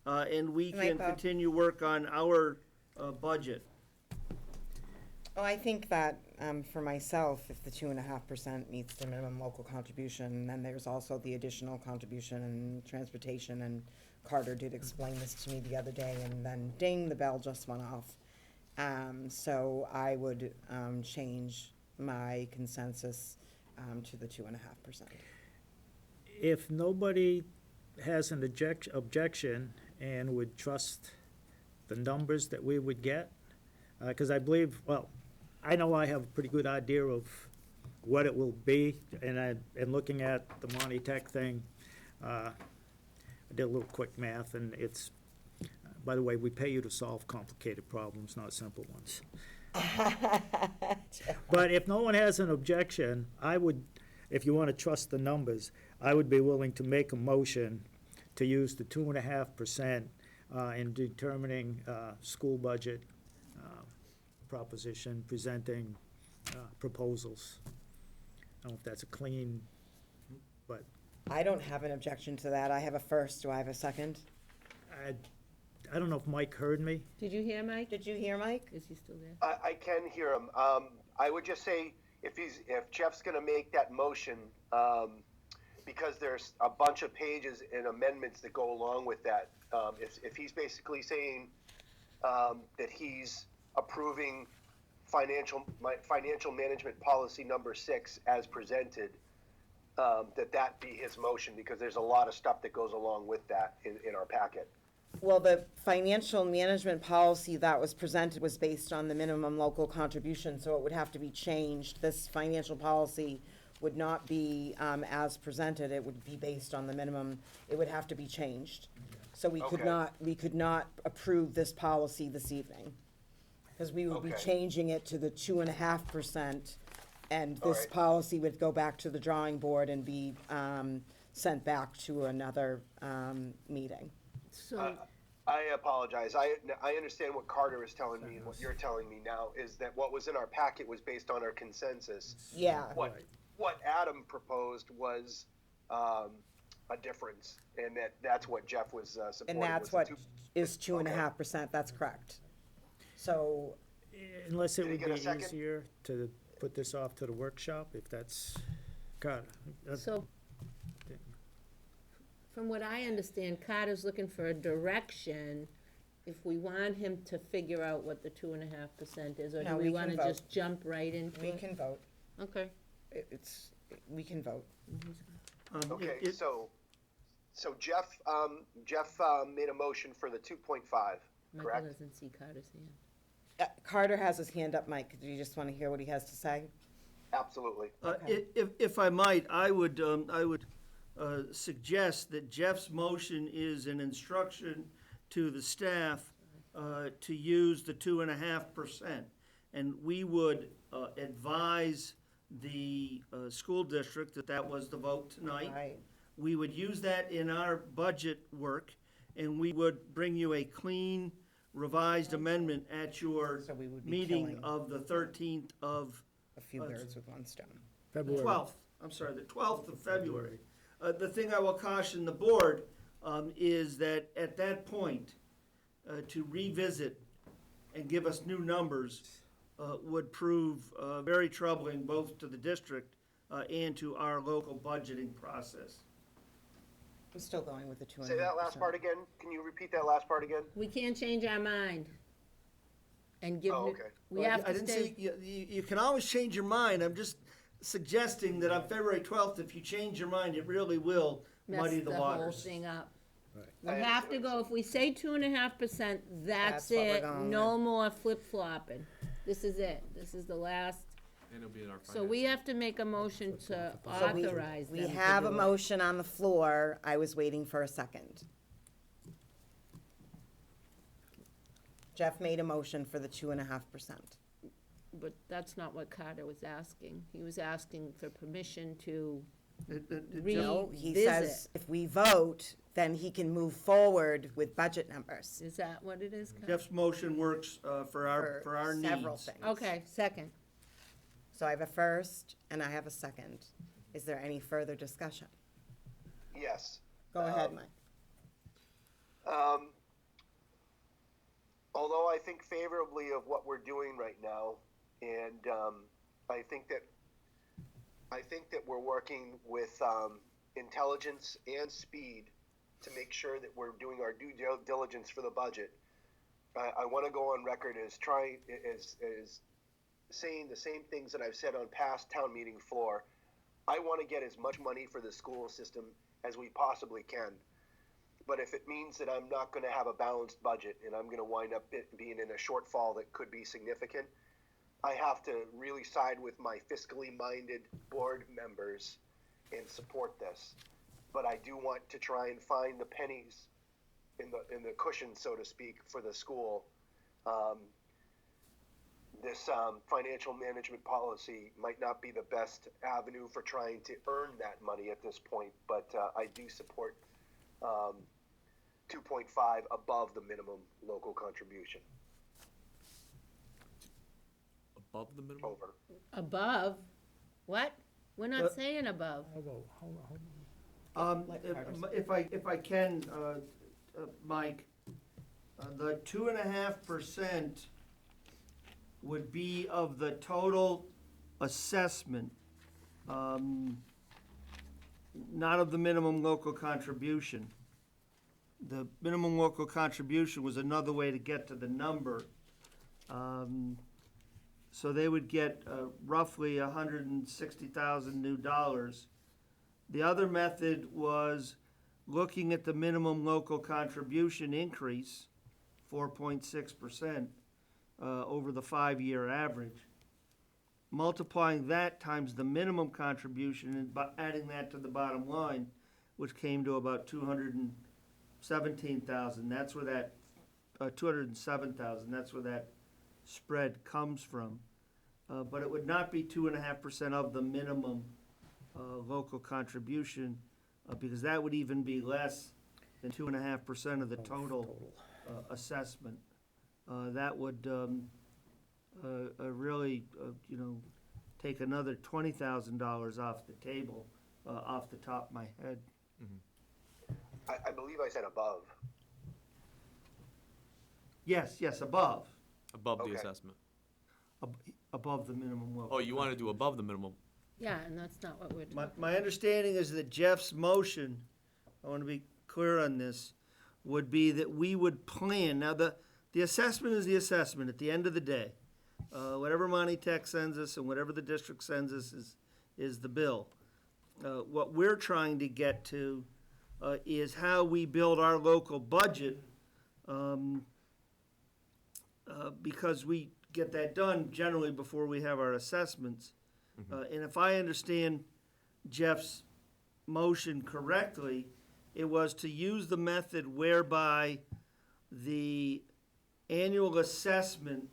and we Hi, can Bob. continue work on our budget. Well, I think that, for myself, if the 2.5% meets the minimum local contribution, then there's also the additional contribution and transportation, and Carter did explain this to me the other day, and then ding, the bell just went off. So I would, change my consensus, to the 2.5%. If nobody has an objection and would trust the numbers that we would get, because I believe, well, I know I have a pretty good idea of what it will be, and looking at the Monty Tech thing, I did a little quick math, and it's, by the way, we pay you to solve complicated problems, not simple ones. But if no one has an objection, I would, if you want to trust the numbers, I would be willing to make a motion to use the 2.5% in determining school budget proposition, presenting proposals. I don't know if that's a clean, but I don't have an objection to that. I have a first. Do I have a second? I don't know if Mike heard me. Did you hear Mike? Did you hear Mike? Is he still there? I can hear him. I would just say, if Jeff's gonna make that motion, because there's a bunch of pages and amendments that go along with that, if he's basically saying, that he's approving financial management policy number 6 as presented, that be his motion, because there's a lot of stuff that goes along with that in our packet. Well, the financial management policy that was presented was based on the minimum local contribution, so it would have to be changed. This financial policy would not be as presented, it would be based on the minimum, it would have to be changed. So we could Okay. not approve this policy this evening, because we would be Okay. changing it to the 2.5%, and All this right. policy would go back to the drawing board and be sent back to another meeting. So, I apologize. I understand what Carter is telling me, and what you're telling me now is that what was in our packet was based on our consensus. Yeah. What Adam proposed was a difference, and that's what Jeff was supporting. And that's was what is 2.5%, that's correct. So, Unless it Did he would get a be second? easier to put this off to the workshop, if that's, God. so, from what I understand, Carter's looking for a direction if we want him to figure out what the 2.5% is, or do No, we we wanna can vote. just jump right into we it? can vote. Okay. We can vote. Okay, it- so Jeff made a motion for the 2.5, Michael correct? doesn't see Carter's hand. Carter has his hand up, Mike. Do you just want to hear what he has to say? Absolutely. If I might, I would suggest that Jeff's motion is an instruction to the staff to use the 2.5%. And we would advise the school district that that was the vote tonight. Right. We would use that in our budget work, and we would bring you a clean revised amendment at your So we would be meeting killing of the 13th of a few birds with one stone. February. 12th, I'm sorry, the 12th of February. The thing I will caution the board is that at that point, to revisit and give us new numbers would prove very troubling both to the district and to our local budgeting process. I'm still going with the 2.5%. Say that last part again. Can you repeat that last part again? We can't change our mind. And give, Oh, new- okay. we Well, have I to didn't say, stay, you can always change your mind. I'm just suggesting that on February 12th, if you change your mind, it really will mess muddy the the whole waters. thing up. We I have to understand go, if we say 2.5%, that's That's what we're it, going no more flip-flopping. This is it, this is the last, And it'll be in our so we have to make a motion to So we- authorize them We to have a do it. motion on the floor. I was waiting for a second. Jeff made a motion for the 2.5%. But that's not what Carter was asking. He was asking for permission to No, he revisit. says if we vote, then he can move forward with budget numbers. Is that what it is, Carter? Jeff's motion works for our needs. Several things. Okay, second. So I have a first and I have a second. Is there any further discussion? Yes. Go ahead, Mike. Although I think favorably of what we're doing right now, and I think that we're working with intelligence and speed to make sure that we're doing our due diligence for the budget. I want to go on record as saying the same things that I've said on past town meeting floor. I want to get as much money for the school system as we possibly can. But if it means that I'm not going to have a balanced budget and I'm going to wind up being in a shortfall that could be significant, I have to really side with my fiscally minded board members and support this. But I do want to try and find the pennies in the cushion, so to speak, for the school. This financial management policy might not be the best avenue for trying to earn that money at this point, but I do support 2.5 above the minimum local contribution. Above the minimum? Over. Above? What? We're not saying above. If I can, Mike, the 2.5% would be of the total assessment, not of the minimum local contribution. The minimum local contribution was another way to get to the number. So they would get roughly $160,000 new dollars. The other method was looking at the minimum local contribution increase, 4.6%, over the 5-year average. Multiplying that times the minimum contribution and adding that to the bottom line, which came to about 217,000. That's where that 207,000. That's where that spread comes from. But it would not be 2.5% of the minimum local contribution, because that would even be less than 2.5% of the total assessment. That would really, take another $20,000 off the table, off the top of my head. I believe I said above. Yes, above. Above the Okay. assessment. Above the minimum local. Oh, you want to do above the minimum? Yeah, and that's not what we're talking. My understanding is that Jeff's motion, I want to be clear on this, would be that we would plan, now the assessment is the assessment at the end of the day. Whatever Monty Tech sends us and whatever the district sends us is the bill. What we're trying to get to is how we build our local budget, because we get that done generally before we have our assessments. And if I understand Jeff's motion correctly, it was to use the method whereby the annual assessment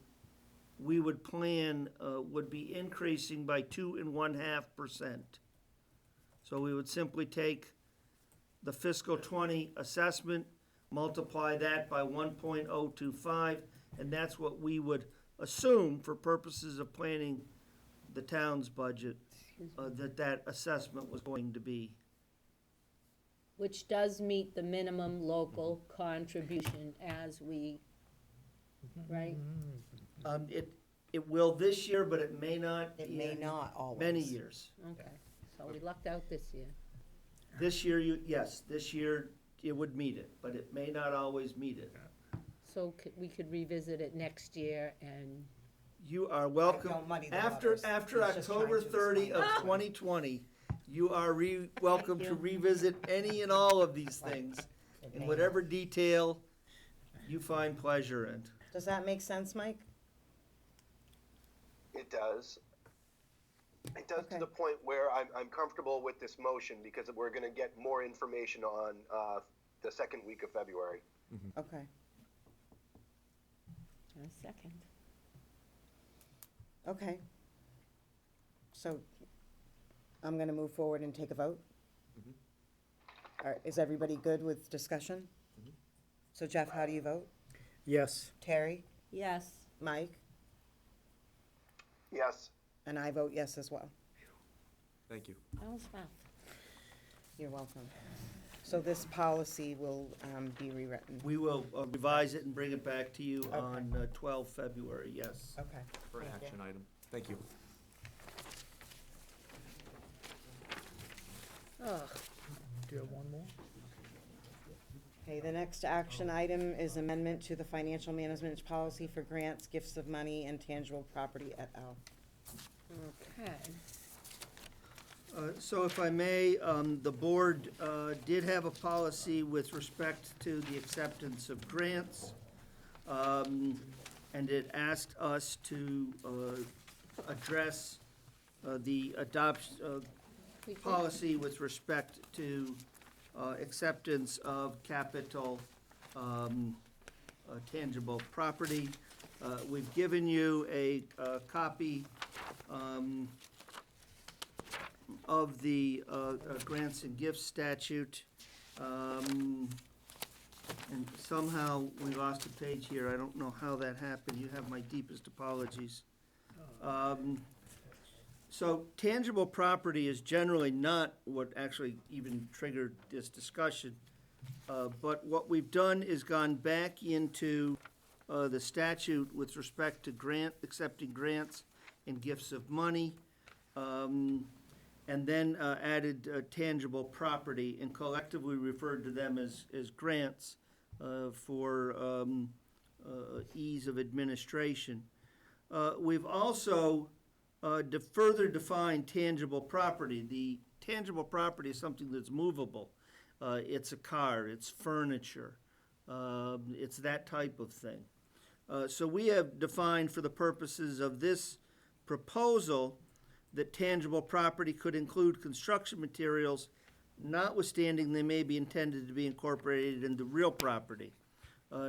we would plan would be increasing by 2.5%. So we would simply take the fiscal 20 assessment, multiply that by 1.025, and that's what we would assume for purposes of planning the town's budget, that assessment was going to be. Which does meet the minimum local contribution as we, right? It will this year, but it may not. It may in not always. Many years. Okay, so we lucked out this year. This year, this year it would meet it, but it may not always meet it. So we could revisit it next year and, You are welcome. Don't muddy the After waters. after He's just October trying to 30 of explain. 2020, you are welcome to revisit any and all of these things in whatever detail you find pleasure in. Does that make sense, Mike? It does. It does Okay. to the point where I'm comfortable with this motion because we're going to get more information on the second week of February. Okay. a second. Okay. So I'm going to move forward and take a vote. All right, is everybody good with discussion? So Jeff, how do you vote? Yes. Terry? Yes, Mike? Yes. And I vote yes as well. Thank you. that was fast. You're welcome. So this policy will be rewritten. We will revise it and bring it back to you Okay. on 12 February, yes. Okay. For an Thank you. action item. Thank you. Ugh, Do you have one more? Okay, the next action item is amendment to the financial management policy for grants, gifts of money, and tangible property et al. okay. So if I may, the board did have a policy with respect to the acceptance of grants. and it asked us to address the adoption We did. policy with respect to acceptance of capital tangible property. We've given you a copy of the grants and gifts statute. And somehow we lost a page here. I don't know how that happened. You have my deepest apologies. So tangible property is generally not what actually even triggered this discussion. But what we've done is gone back into the statute with respect to accepting grants and gifts of money, and then added tangible property, and collectively referred to them as grants for ease of administration. We've also further defined tangible property. The tangible property is something that's movable. It's a car, it's furniture, it's that type of thing. So we have defined for the purposes of this proposal that tangible property could include construction materials, notwithstanding they may be intended to be incorporated into real property. For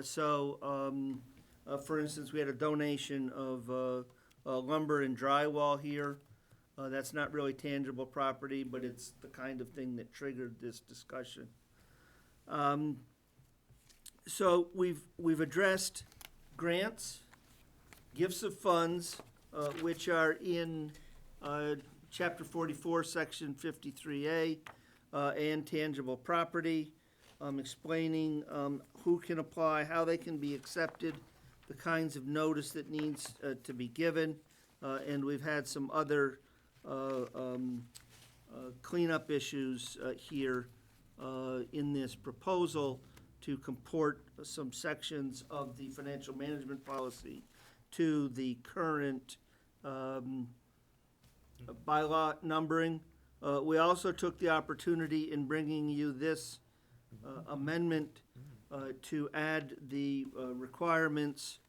instance, we had a donation of lumber and drywall here. That's not really tangible property, but it's the kind of thing that triggered this discussion. So we've addressed grants, gifts of funds, which are in Chapter 44, Section 53A, and tangible property, explaining who can apply, how they can be accepted, the kinds of notice that needs to be given, and we've had some other cleanup issues here in this proposal to comport some sections of the financial management policy to the current bylaw numbering. We also took the opportunity in bringing you this amendment to add the requirements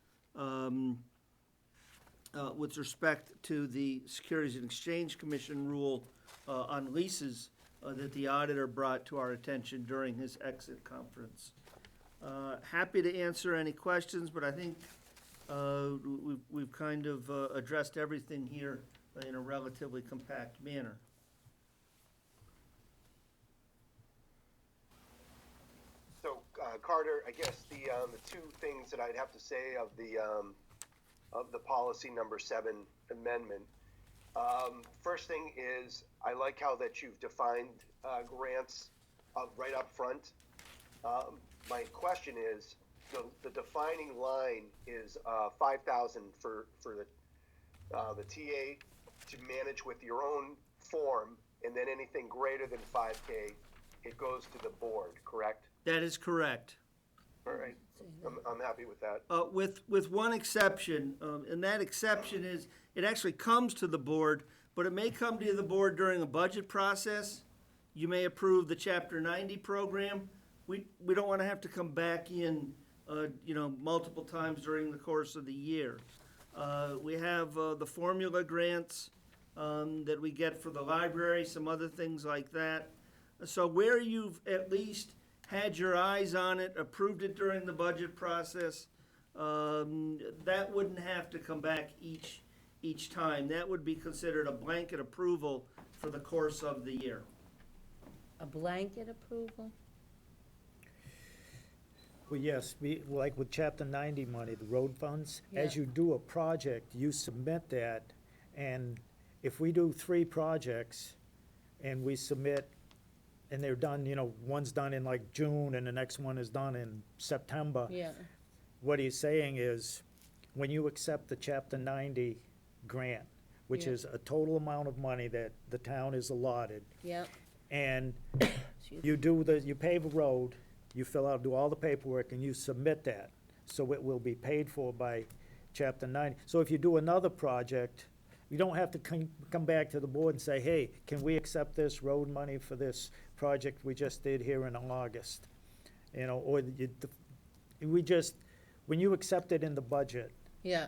with respect to the Securities and Exchange Commission rule on leases that the auditor brought to our attention during his exit conference. Happy to answer any questions, but I think we've kind of addressed everything here in a relatively compact manner. So, Carter, I guess the two things that I'd have to say of the policy number 7 amendment. First thing is, I like how that you've defined grants right up front. My question is, the defining line is 5,000 for the TA to manage with your own form, and then anything greater than 5K, it goes to the board, correct? That is correct. All right, I'm happy with that. With one exception, and that exception is, it actually comes to the board, but it may come to the board during a budget process. You may approve the Chapter 90 program. We don't want to have to come back in, multiple times during the course of the year. We have the formula grants that we get for the library, some other things like that. So where you've at least had your eyes on it, approved it during the budget process, that wouldn't have to come back each time. That would be considered a blanket approval for the course of the year. A blanket approval? Well, yes, like with Chapter 90 money, the road funds, as Yeah. you do a project, you submit that, and if we do 3 projects, and we submit, and they're done, one's done in like June, and the next one is done in September. Yeah, What he's saying is, when you accept the Chapter 90 grant, which Yeah. is a total amount of money that the town is allotted, yeah. and Excuse you pave a road, you fill out, do all the paperwork, and you submit that, so it will be paid for by Chapter 90. So if you do another project, you don't have to come back to the board and say, hey, can we accept this road money for this project we just did here in August? Or when you accept it in the budget, Yeah,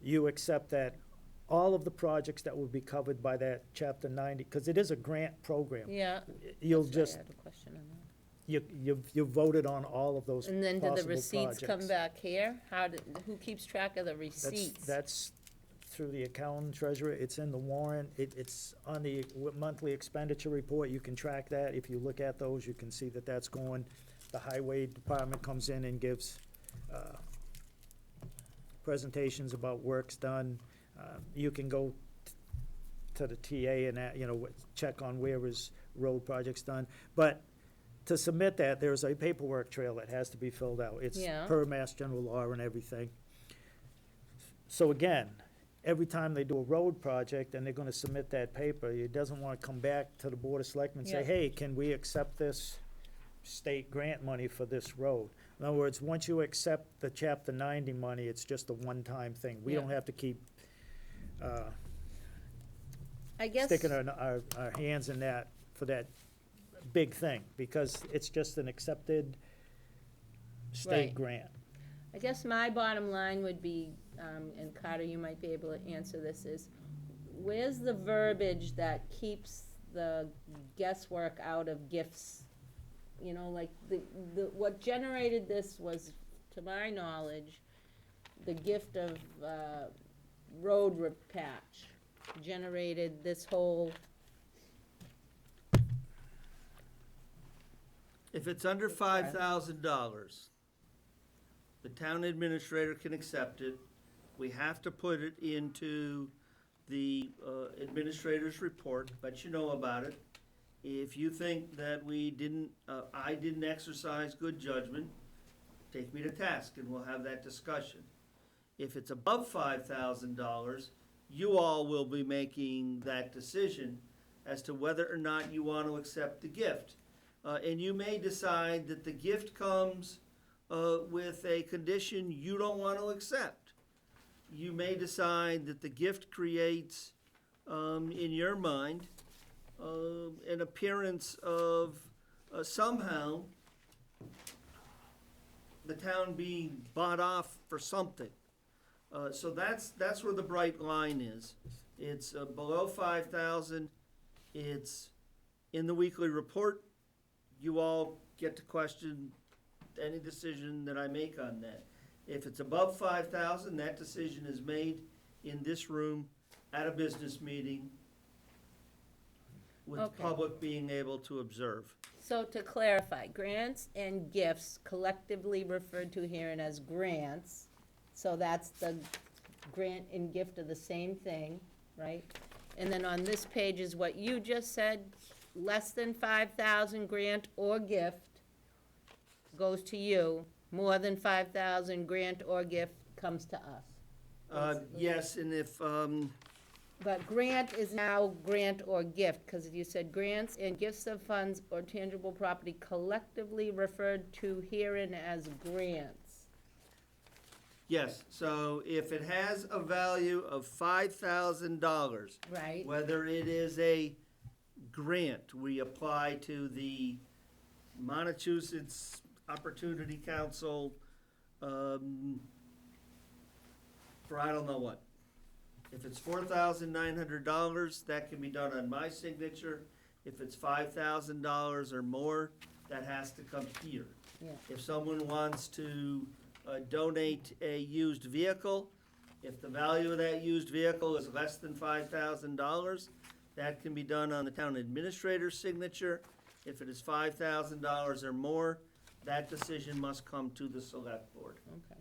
you accept that all of the projects that will be covered by that Chapter 90, because it is a grant program. yeah. You'll That's why I just, had a question on that. you voted on all of those And then possible do the receipts come projects. back here? Who keeps track of the receipts? That's through the accountant treasurer, it's in the warrant, it's on the monthly expenditure report, you can track that. If you look at those, you can see that that's going. The highway department comes in and gives presentations about works done. You can go to the TA and, check on where his road project's done. But to submit that, there's a paperwork trail that has to be filled out. It's Yeah. per Mass General Law and everything. So again, every time they do a road project and they're gonna submit that paper, it doesn't wanna come back to the Board of Selectmen and say, Yeah. hey, can we accept this state grant money for this road? In other words, once you accept the Chapter 90 money, it's just a one-time thing. We Yeah. don't have to keep I guess, sticking our hands in that for that big thing, because it's just an accepted state Right. grant. I guess my bottom line would be, and Carter, you might be able to answer this, is where's the verbiage that keeps the guesswork out of gifts? You know, like, what generated this was, to my knowledge, the gift of, road patch generated this whole, If it's under $5,000, the town administrator can accept it. We have to put it into the administrator's report, let you know about it. If you think that I didn't exercise good judgment, take me to task and we'll have that discussion. If it's above $5,000, you all will be making that decision as to whether or not you want to accept the gift. And you may decide that the gift comes with a condition you don't want to accept. You may decide that the gift creates, in your mind, an appearance of somehow the town being bought off for something. So that's where the bright line is. It's below 5,000. It's in the weekly report. You all get to question any decision that I make on that. If it's above 5,000, that decision is made in this room at a business meeting with the Okay. public being able to observe. so to clarify, grants and gifts collectively referred to herein as grants, so that's the grant and gift are the same thing, right? And then on this page is what you just said, less than 5,000 grant or gift goes to you, more than 5,000 grant or gift comes to us. Yes, and if, But grant is now grant or gift, because you said grants and gifts of funds or tangible property collectively referred to herein as grants. yes, so if it has a value of $5,000, Right. whether it is a grant we apply to the Massachusetts Opportunity Council, for I don't know what. If it's $4,900, that can be done on my signature. If it's $5,000 or more, that has to come here. Yeah. If someone wants to donate a used vehicle, if the value of that used vehicle is less than $5,000, that can be done on the town administrator's signature. If it is $5,000 or more, that decision must come to the select board. Okay.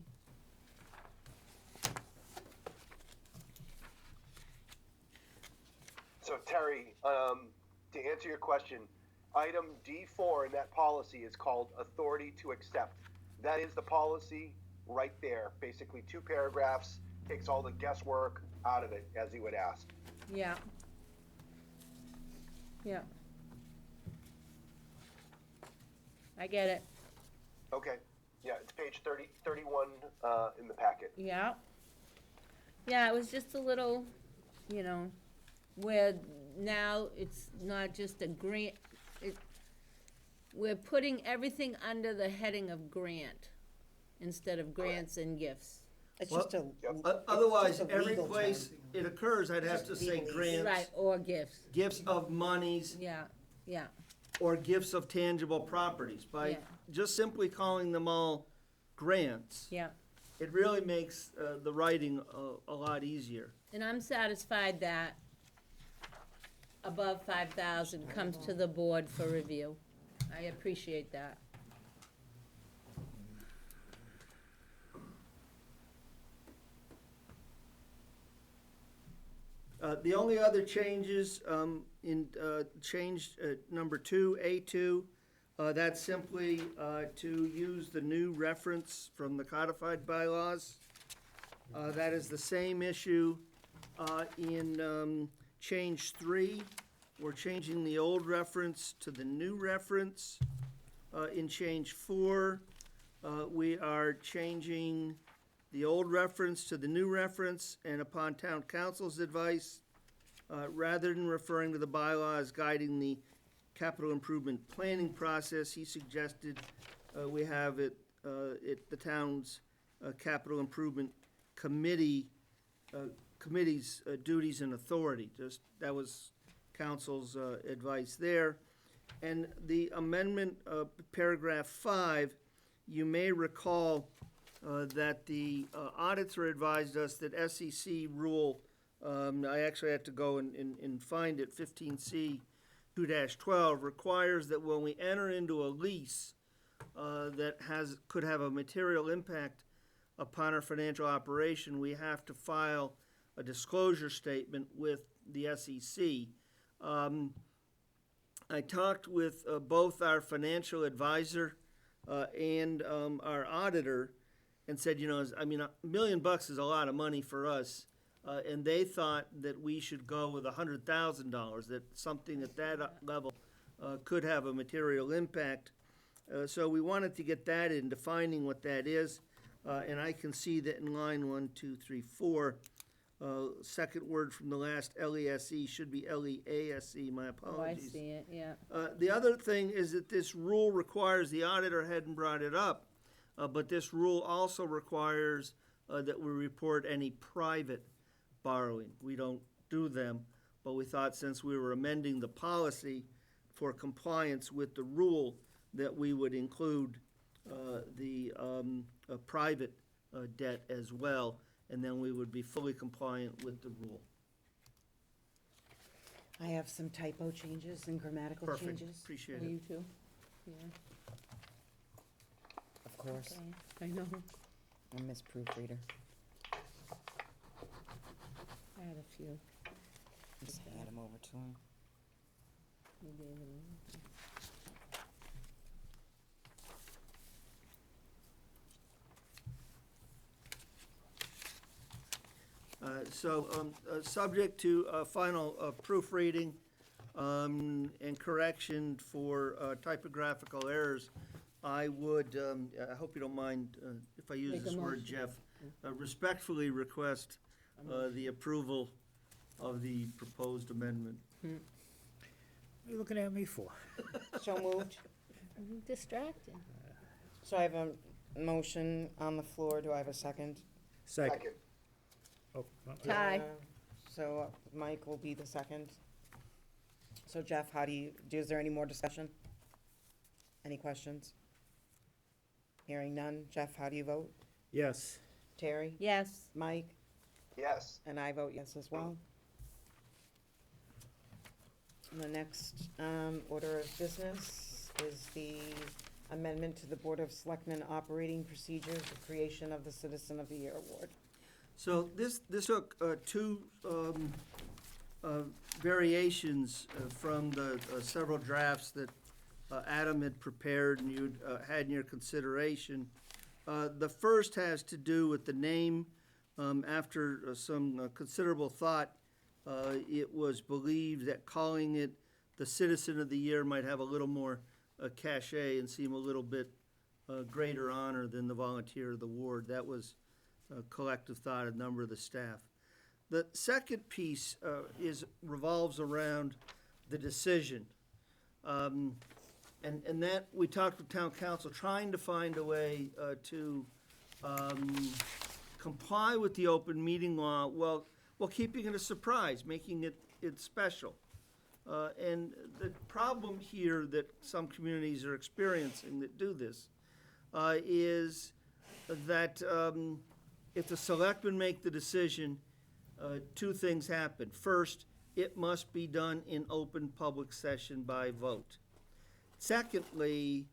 So Terry, to answer your question, item D4 in that policy is called authority to accept. That is the policy right there. Basically 2 paragraphs, takes all the guesswork out of it, as you would ask. Yeah. Yeah. I get it. Okay, yeah, it's page 31 in the packet. Yeah. Yeah, it was just a little, where now it's not just a grant, we're putting everything under the heading of grant instead of grants and gifts. It's Well, just a. it's Otherwise, just a every legal place term. it occurs, I'd have to Just say legalese. grants, Right, or gifts, gifts of monies, yeah, yeah, or gifts of tangible properties. By Yeah. just simply calling them all grants, yeah. it really makes the writing a lot easier. And I'm satisfied that above 5,000 comes to the board for review. I appreciate that. The only other changes changed number 2, A2, that's simply to use the new reference from the codified bylaws. That is the same issue in change 3. We're changing the old reference to the new reference. In change 4, we are changing the old reference to the new reference, and upon town council's advice, rather than referring to the bylaws guiding the capital improvement planning process, he suggested we have it, the town's capital improvement committee's duties and authority. Just, that was council's advice there. And the amendment, paragraph 5, you may recall that the auditor advised us that SEC rule, I actually had to go and find it, 15C 2-12, requires that when we enter into a lease that could have a material impact upon our financial operation, we have to file a disclosure statement with the SEC. I talked with both our financial advisor and our auditor, and said, you know, I mean, $1 million is a lot of money for us, and they thought that we should go with $100,000, that something at that level could have a material impact. So we wanted to get that in, defining what that is, and I can see that in line 1, 2, 3, 4, second word from the last LESE should be LEASE, my Oh, I apologies. see it, yeah. The other thing is that this rule requires, the auditor hadn't brought it up, but this rule also requires that we report any private borrowing. We don't do them, but we thought since we were amending the policy for compliance with the rule, that we would include the private debt as well, and then we would be fully compliant with the rule. I have some typo changes and grammatical Perfect, changes, appreciate Are it. you too? Yeah, of course. okay, I know. I'm Miss Proofreader. I had a few. Just hand them over to him. You gave them. Subject to final proofreading and correction for typographical errors, I would, I hope you don't mind if I use Make a this word, motion. Jeff, respectfully request the approval of the proposed amendment. What are you looking at me for? So moved. Distracted. So I have a motion on the floor. Do I have a second? Second. Second. Oh, Tie. So Mike will be the second. So Jeff, is there any more discussion? Any questions? Hearing none. Jeff, how do you vote? yes. Terry? Yes, Mike? Yes. And I vote yes as well. And the next order of business is the amendment to the Board of Selectmen operating procedures, the creation of the Citizen of the Year Award. So this took two variations from the several drafts that Adam had prepared and you'd had in your consideration. The first has to do with the name. After some considerable thought, it was believed that calling it the Citizen of the Year might have a little more cachet and seem a little bit greater honor than the Volunteer of the Ward. That was a collective thought of a number of the staff. The second piece revolves around the decision. And that, we talked with town council, trying to find a way to comply with the open meeting law while keeping it a surprise, making it special. And the problem here that some communities are experiencing that do this is that if the selectmen make the decision, two things happen. First, it must be done in open public session by vote. Secondly,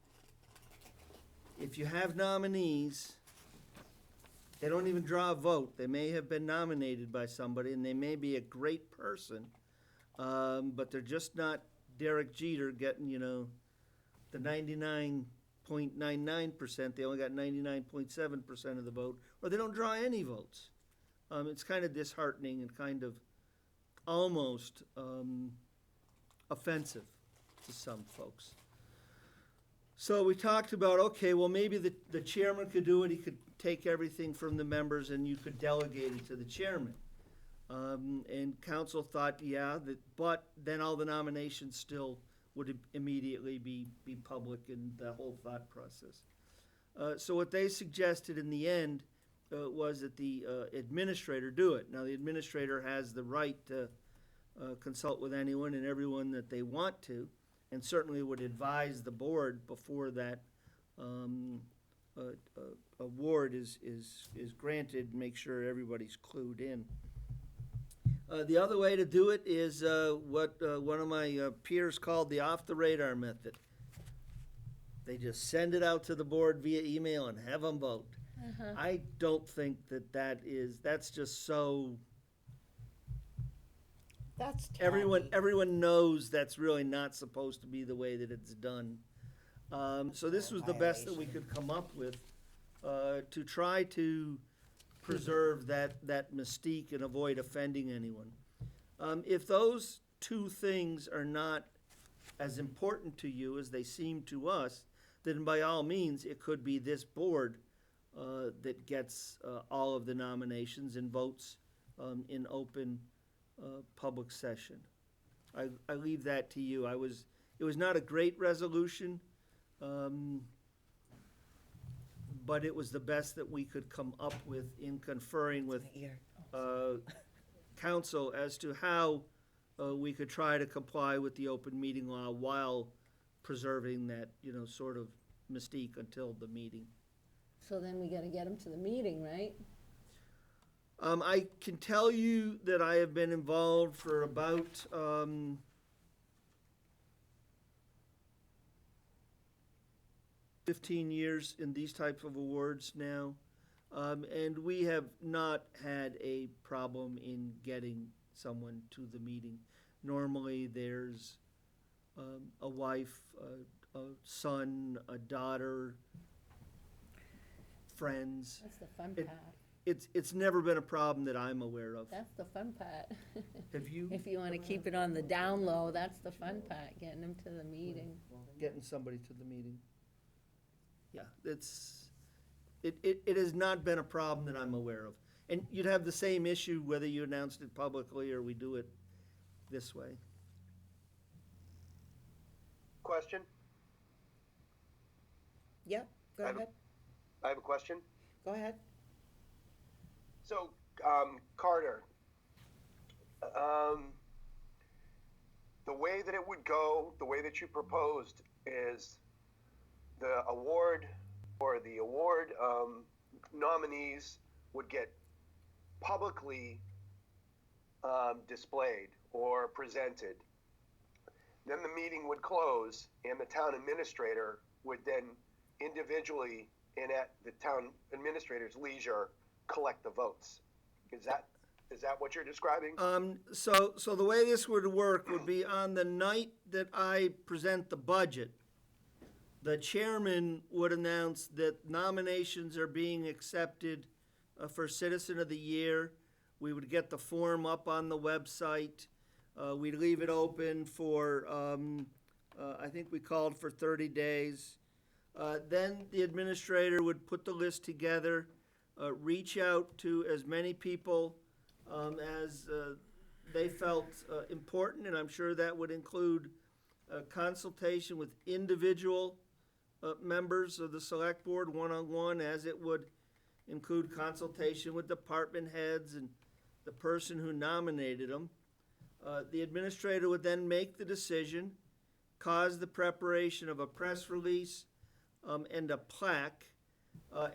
if you have nominees, they don't even draw a vote. They may have been nominated by somebody, and they may be a great person, but they're just not Derek Jeter getting, the 99.99%. They only got 99.7% of the vote, or they don't draw any votes. It's kind of disheartening and kind of almost offensive to some folks. So we talked about, okay, well, maybe the chairman could do it. He could take everything from the members and you could delegate it to the chairman. And council thought, but then all the nominations still would immediately be public in the whole thought process. So what they suggested in the end was that the administrator do it. Now, the administrator has the right to consult with anyone and everyone that they want to, and certainly would advise the board before that award is granted, make sure everybody's clued in. The other way to do it is what one of my peers called the off-the-radar method. They just send it out to the board via email and have them vote. I don't think that's just so. That's tacky. Everyone knows that's really not supposed to be the way that it's done. So this was the best that we could come up with to try to preserve that mystique and avoid offending anyone. If those two things are not as important to you as they seem to us, then by all means, it could be this board that gets all of the nominations and votes in open public session. I leave that to you. It was not a great resolution, but it was the best that we could come up with in conferring with council as to how we could try to comply with the open meeting law while preserving that, sort of mystique until the meeting. So then we gotta get them to the meeting, right? I can tell you that I have been involved for about 15 years in these types of awards now, and we have not had a problem in getting someone to the meeting. Normally, there's a wife, a son, a daughter, friends. That's the fun part. It's never been a problem that I'm aware of. That's the fun part. Have you? If you wanna keep it on the down low, that's the fun part, getting them to the meeting. Getting somebody to the meeting. Yeah, it has not been a problem that I'm aware of. And you'd have the same issue whether you announced it publicly or we do it this way. Question? Yep, go I have a- ahead, I have a question. go ahead. So, Carter, the way that it would go, the way that you proposed is the award nominees would get publicly displayed or presented. Then the meeting would close and the town administrator would then individually and at the town administrator's leisure collect the votes. Is that what you're describing? So the way this would work would be on the night that I present the budget, the chairman would announce that nominations are being accepted for Citizen of the Year. We would get the form up on the website. We'd leave it open for, I think we called for 30 days. Then the administrator would put the list together, reach out to as many people as they felt important, and I'm sure that would include consultation with individual members of the select board one-on-one, as it would include consultation with department heads and the person who nominated them. The administrator would then make the decision, cause the preparation of a press release, and a plaque,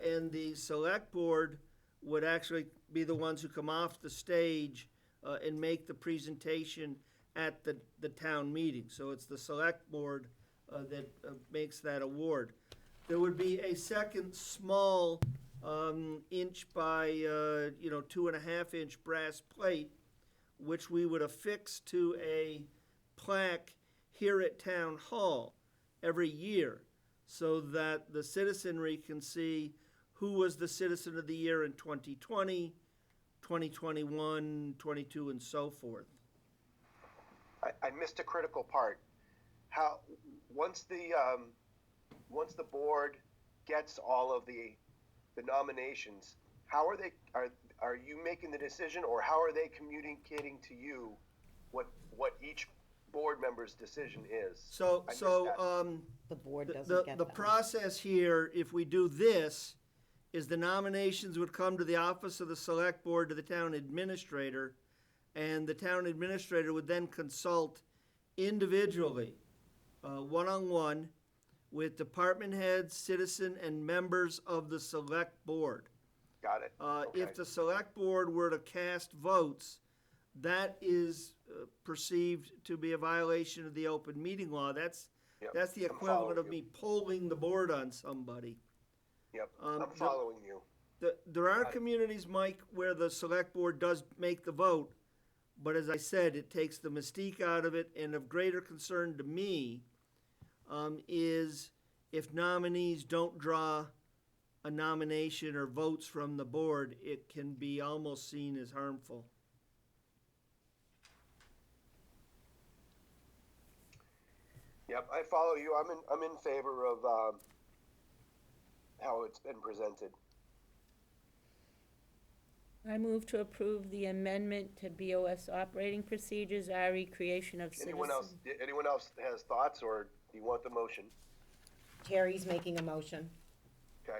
and the select board would actually be the ones who come off the stage and make the presentation at the town meeting. So it's the select board that makes that award. There would be a second small inch by 2.5 inch brass plate, which we would affix to a plaque here at Town Hall every year, so that the citizenry can see who was the Citizen of the Year in 2020, 2021, 22, and so forth. I missed a critical part. How, once the board gets all of the nominations, how are are you making the decision, or how are they communicating to you what each board member's decision is? So, I missed that. The board doesn't get The them. process here, if we do this, is the nominations would come to the office of the select board to the town administrator, and the town administrator would then consult individually, one-on-one, with department heads, citizen, and members of the select board. Got it. Okay. If the select board were to cast votes, that is perceived to be a violation of the open meeting law. That's Yep, the I'm equivalent of following me polling the board on somebody. Yep, the- I'm following you. There are Got it. communities, Mike, where the select board does make the vote, but as I said, it takes the mystique out of it, and of greater concern to me is if nominees don't draw a nomination or votes from the board, it can be almost seen as harmful. Yep, I follow you. I'm in favor of how it's been presented. I move to approve the amendment to BOS operating procedures, RE creation of Anyone else? citizen. Anyone else has thoughts, or do you want the motion? Terry's making a motion. Okay.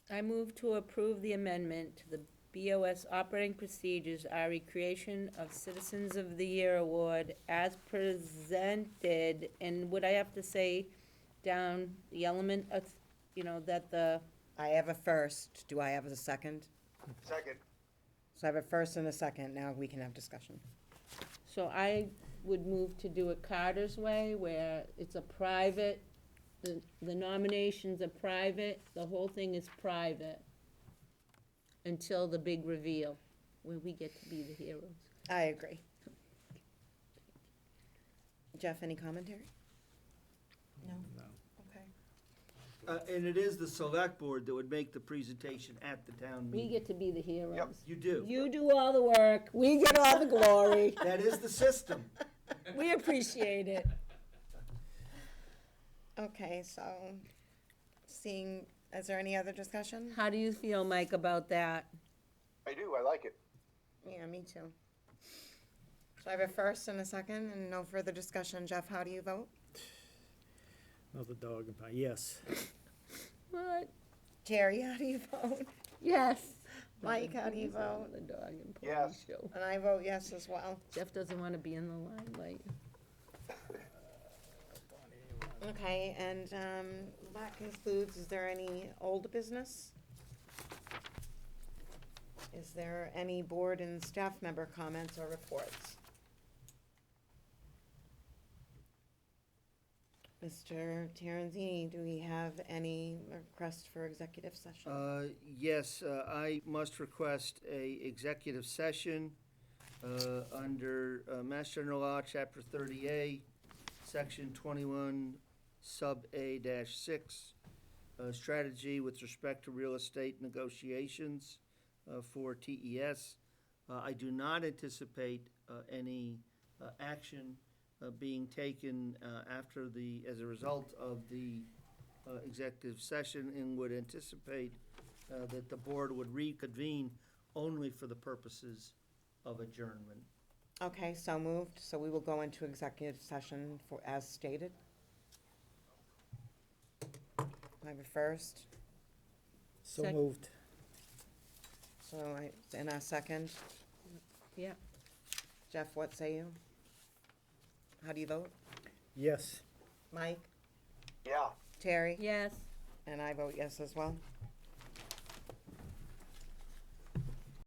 I move to approve the amendment to the BOS operating procedures, RE creation of Citizens of the Year award as presented. And would I have to say down the element of, that the, I have a first. Do I have a second? Second. So I have a first and a second, now we can have discussion. So I would move to do it Carter's way, where it's a private, the nominations are private, the whole thing is private until the big reveal, when we get to be the heroes. I agree. Jeff, any commentary? No? Okay. And it is the select board that would make the presentation at the town We meeting. get to be the heroes. You do. You do all the work, we get all the glory. That is the system. We appreciate it. Okay, so, is there any other discussion? How do you feel, Mike, about that? I do. I like it. Yeah, me too. So I have a first and a second, and no further discussion. Jeff, how do you vote? Another dog and pony, yes. What? Terry, how do you vote? Yes. Mike, how do you vote? The dog and pony Yes. show. And I vote yes as well. Jeff doesn't want to be in the limelight. Okay, and that concludes, is there any old business? Is there any board and staff member comments or reports? Mr. Terenzini, do we have any request for executive session? Yes, I must request a executive session under Mass General Law, Chapter 30A, Section 21, Sub A-6, strategy with respect to real estate negotiations for TES. I do not anticipate any action being taken as a result of the executive session, and would anticipate that the board would reconvene only for the purposes of adjournment. Okay, so moved, so we will go into executive session for, as stated. I have a first. So Sec- moved. So in a second, Yeah, Jeff, what say you? How do you vote? Yes. Mike? Yeah, Terry? yes, And I vote yes as well.